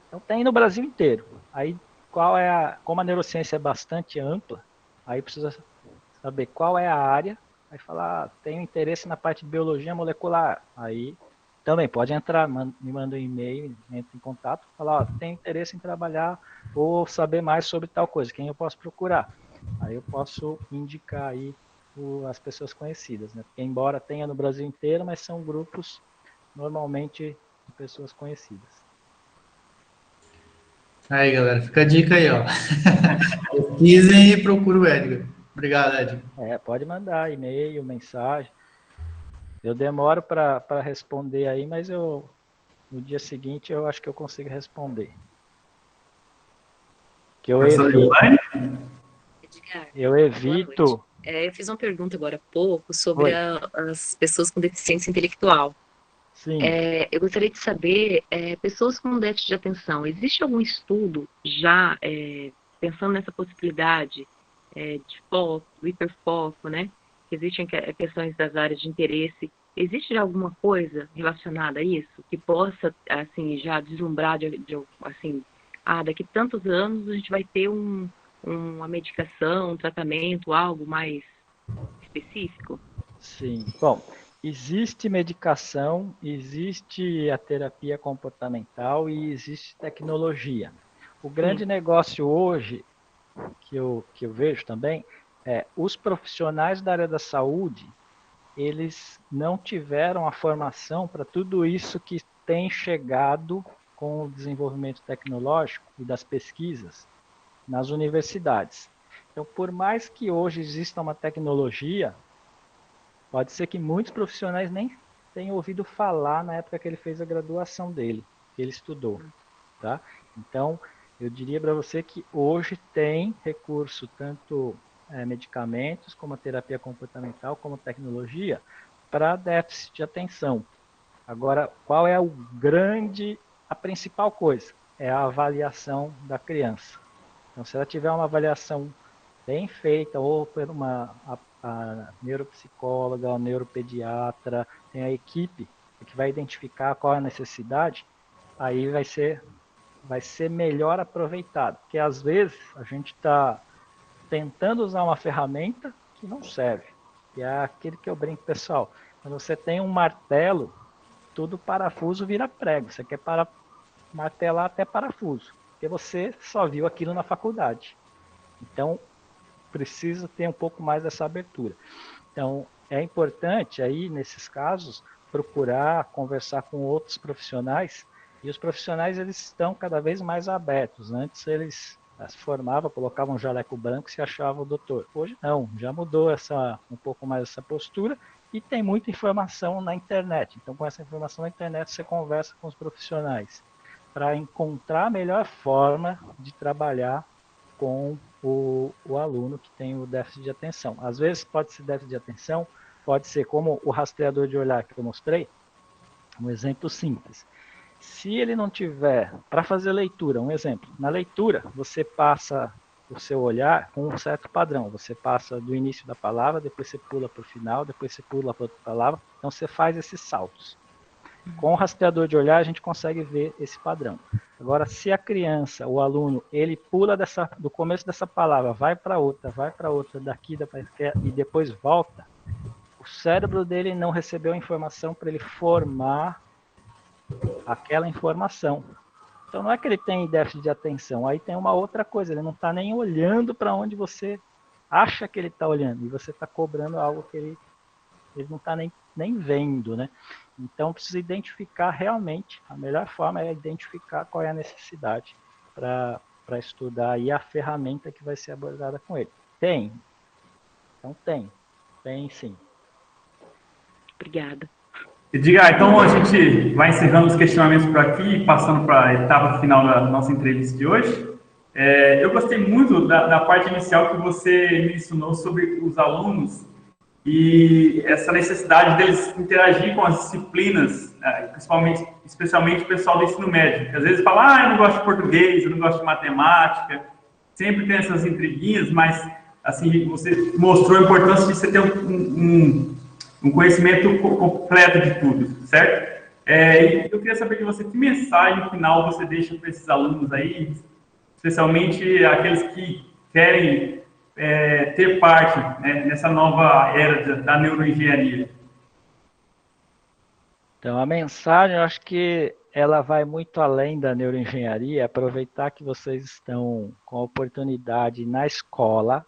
Então, tem no Brasil inteiro. Aí, como a neurociência é bastante ampla, aí precisa saber qual é a área, aí falar, tenho interesse na parte de biologia molecular, aí também pode entrar, me manda um e-mail, entra em contato, falar, tenho interesse em trabalhar ou saber mais sobre tal coisa, quem eu posso procurar? Aí eu posso indicar aí as pessoas conhecidas, né? Porque embora tenha no Brasil inteiro, mas são grupos normalmente de pessoas conhecidas. Aí, galera, fica a dica aí, ó. Pesquisem e procurem o Edgar. Obrigado, Edgar. Pode mandar e-mail, mensagem. Eu demoro para responder aí, mas no dia seguinte eu acho que eu consigo responder. Que eu evito. Eu fiz uma pergunta agora há pouco sobre as pessoas com deficiência intelectual. Sim. Eu gostaria de saber, pessoas com déficit de atenção, existe algum estudo já pensando nessa possibilidade de foco, do hiperfoco, né? Que existem questões das áreas de interesse. Existe já alguma coisa relacionada a isso que possa, assim, já deslumbrar assim, daqui a tantos anos a gente vai ter uma medicação, um tratamento, algo mais específico? Sim. Bom, existe medicação, existe a terapia comportamental e existe tecnologia. O grande negócio hoje, que eu vejo também, os profissionais da área da saúde, eles não tiveram a formação para tudo isso que tem chegado com o desenvolvimento tecnológico e das pesquisas nas universidades. Então, por mais que hoje exista uma tecnologia, pode ser que muitos profissionais nem tenham ouvido falar na época que ele fez a graduação dele, que ele estudou. Tá? Então, eu diria para você que hoje tem recurso, tanto medicamentos, como a terapia comportamental, como tecnologia, para déficit de atenção. Agora, qual é a principal coisa? É a avaliação da criança. Então, se ela tiver uma avaliação bem feita, ou por a neuropsicóloga, a neuropediatra, tem a equipe que vai identificar qual é a necessidade, aí vai ser melhor aproveitado. Porque às vezes a gente está tentando usar uma ferramenta que não serve. Que é aquele que eu brinco, pessoal. Quando você tem um martelo, todo parafuso vira prego. Você quer martelar até parafuso. Porque você só viu aquilo na faculdade. Então, precisa ter um pouco mais dessa abertura. Então, é importante aí, nesses casos, procurar conversar com outros profissionais, e os profissionais eles estão cada vez mais abertos. Antes eles se formavam, colocavam um jaleco branco e se achavam doutor. Hoje não, já mudou um pouco mais essa postura, e tem muita informação na internet. Então, com essa informação na internet, você conversa com os profissionais para encontrar a melhor forma de trabalhar com o aluno que tem o déficit de atenção. Às vezes pode ser déficit de atenção, pode ser como o rastreador de olhar que eu mostrei, um exemplo simples. Se ele não tiver, para fazer leitura, um exemplo, na leitura você passa o seu olhar com um certo padrão, você passa do início da palavra, depois você pula para o final, depois você pula para outra palavra, então você faz esses saltos. Com o rastreador de olhar a gente consegue ver esse padrão. Agora, se a criança, o aluno, ele pula do começo dessa palavra, vai para outra, daqui e depois volta, o cérebro dele não recebeu a informação para ele formar aquela informação. Então não é que ele tem déficit de atenção, aí tem uma outra coisa, ele não está nem olhando para onde você acha que ele está olhando, e você está cobrando algo que ele não está nem vendo, né? Então precisa identificar realmente, a melhor forma é identificar qual é a necessidade para estudar aí a ferramenta que vai ser abordada com ele. Tem? Então tem sim. Obrigada. Edgar, então a gente vai encerrando os questionamentos por aqui, passando para a etapa final da nossa entrevista de hoje. Eu gostei muito da parte inicial que você me ensinou sobre os alunos e essa necessidade deles interagir com as disciplinas, especialmente o pessoal do ensino médio, que às vezes fala, eu não gosto de português, eu não gosto de matemática, sempre tem essas intriguinhas, mas assim, você mostrou a importância de você ter um conhecimento completo de tudo, certo? Eu queria saber de você, que mensagem final você deixa para esses alunos aí, especialmente aqueles que querem ter parte, né, nessa nova era da neuroengenharia? Então, a mensagem, eu acho que ela vai muito além da neuroengenharia, aproveitar que vocês estão com a oportunidade na escola,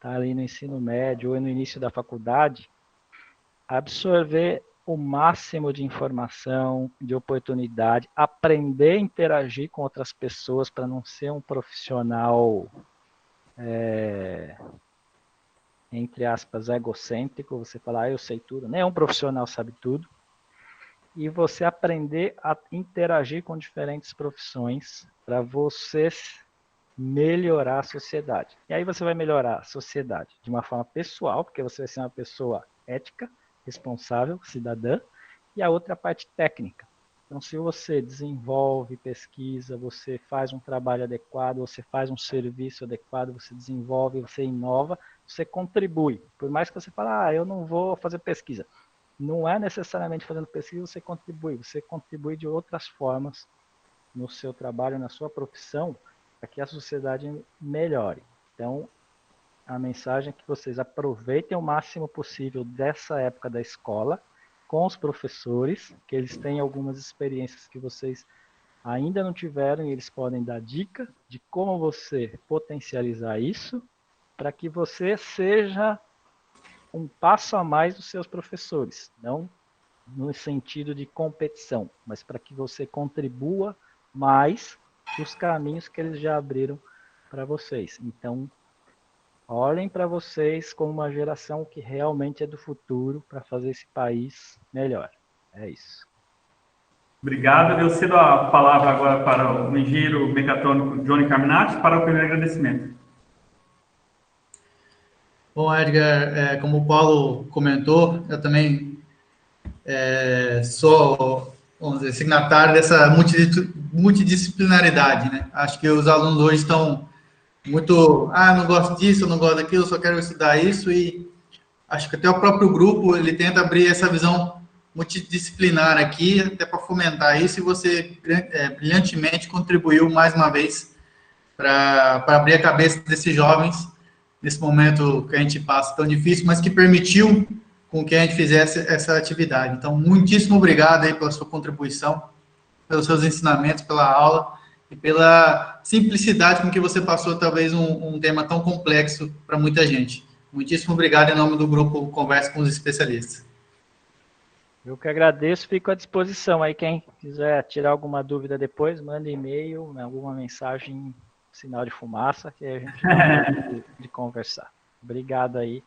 tá ali no ensino médio ou no início da faculdade, absorver o máximo de informação, de oportunidade, aprender a interagir com outras pessoas para não ser um profissional, entre aspas, egocêntrico, você falar, eu sei tudo, nenhum profissional sabe tudo, e você aprender a interagir com diferentes profissões para você melhorar a sociedade. E aí você vai melhorar a sociedade de uma forma pessoal, porque você vai ser uma pessoa ética, responsável, cidadã, e a outra parte técnica. Então, se você desenvolve pesquisa, você faz um trabalho adequado, você faz um serviço adequado, você desenvolve, você inova, você contribui. Por mais que você fale, eu não vou fazer pesquisa. Não é necessariamente fazendo pesquisa você contribui de outras formas no seu trabalho, na sua profissão, para que a sociedade melhore. Então, a mensagem é que vocês aproveitem o máximo possível dessa época da escola com os professores, que eles têm algumas experiências que vocês ainda não tiveram e eles podem dar dica de como você potencializar isso para que você seja um passo a mais dos seus professores, não no sentido de competição, mas para que você contribua mais dos caminhos que eles já abriram para vocês. Então, olhem para vocês como uma geração que realmente é do futuro para fazer esse país melhor. É isso. Obrigado. Eu cedo a palavra agora para o engenheiro mecatrônico Johnny Carminati para o primeiro agradecimento. Bom, Edgar, como o Paulo comentou, eu também sou, vamos dizer, signatário dessa multidisciplinaridade, né? Acho que os alunos hoje estão muito, não gosto disso, eu não gosto daquilo, eu só quero estudar isso, e acho que até o próprio grupo, ele tenta abrir essa visão multidisciplinar aqui, até para fomentar isso, e você brilhantemente contribuiu mais uma vez para abrir a cabeça desses jovens, nesse momento que a gente passa tão difícil, mas que permitiu com que a gente fizesse essa atividade. Então, muitíssimo obrigado aí pela sua contribuição, pelos seus ensinamentos, pela aula, e pela simplicidade com que você passou, talvez, um tema tão complexo para muita gente. Muitíssimo obrigado em nome do grupo Conversa com os Especialistas. Eu que agradeço, fico à disposição aí. Quem quiser tirar alguma dúvida depois, manda e-mail, alguma mensagem, sinal de fumaça, que a gente dá de conversar. Obrigado aí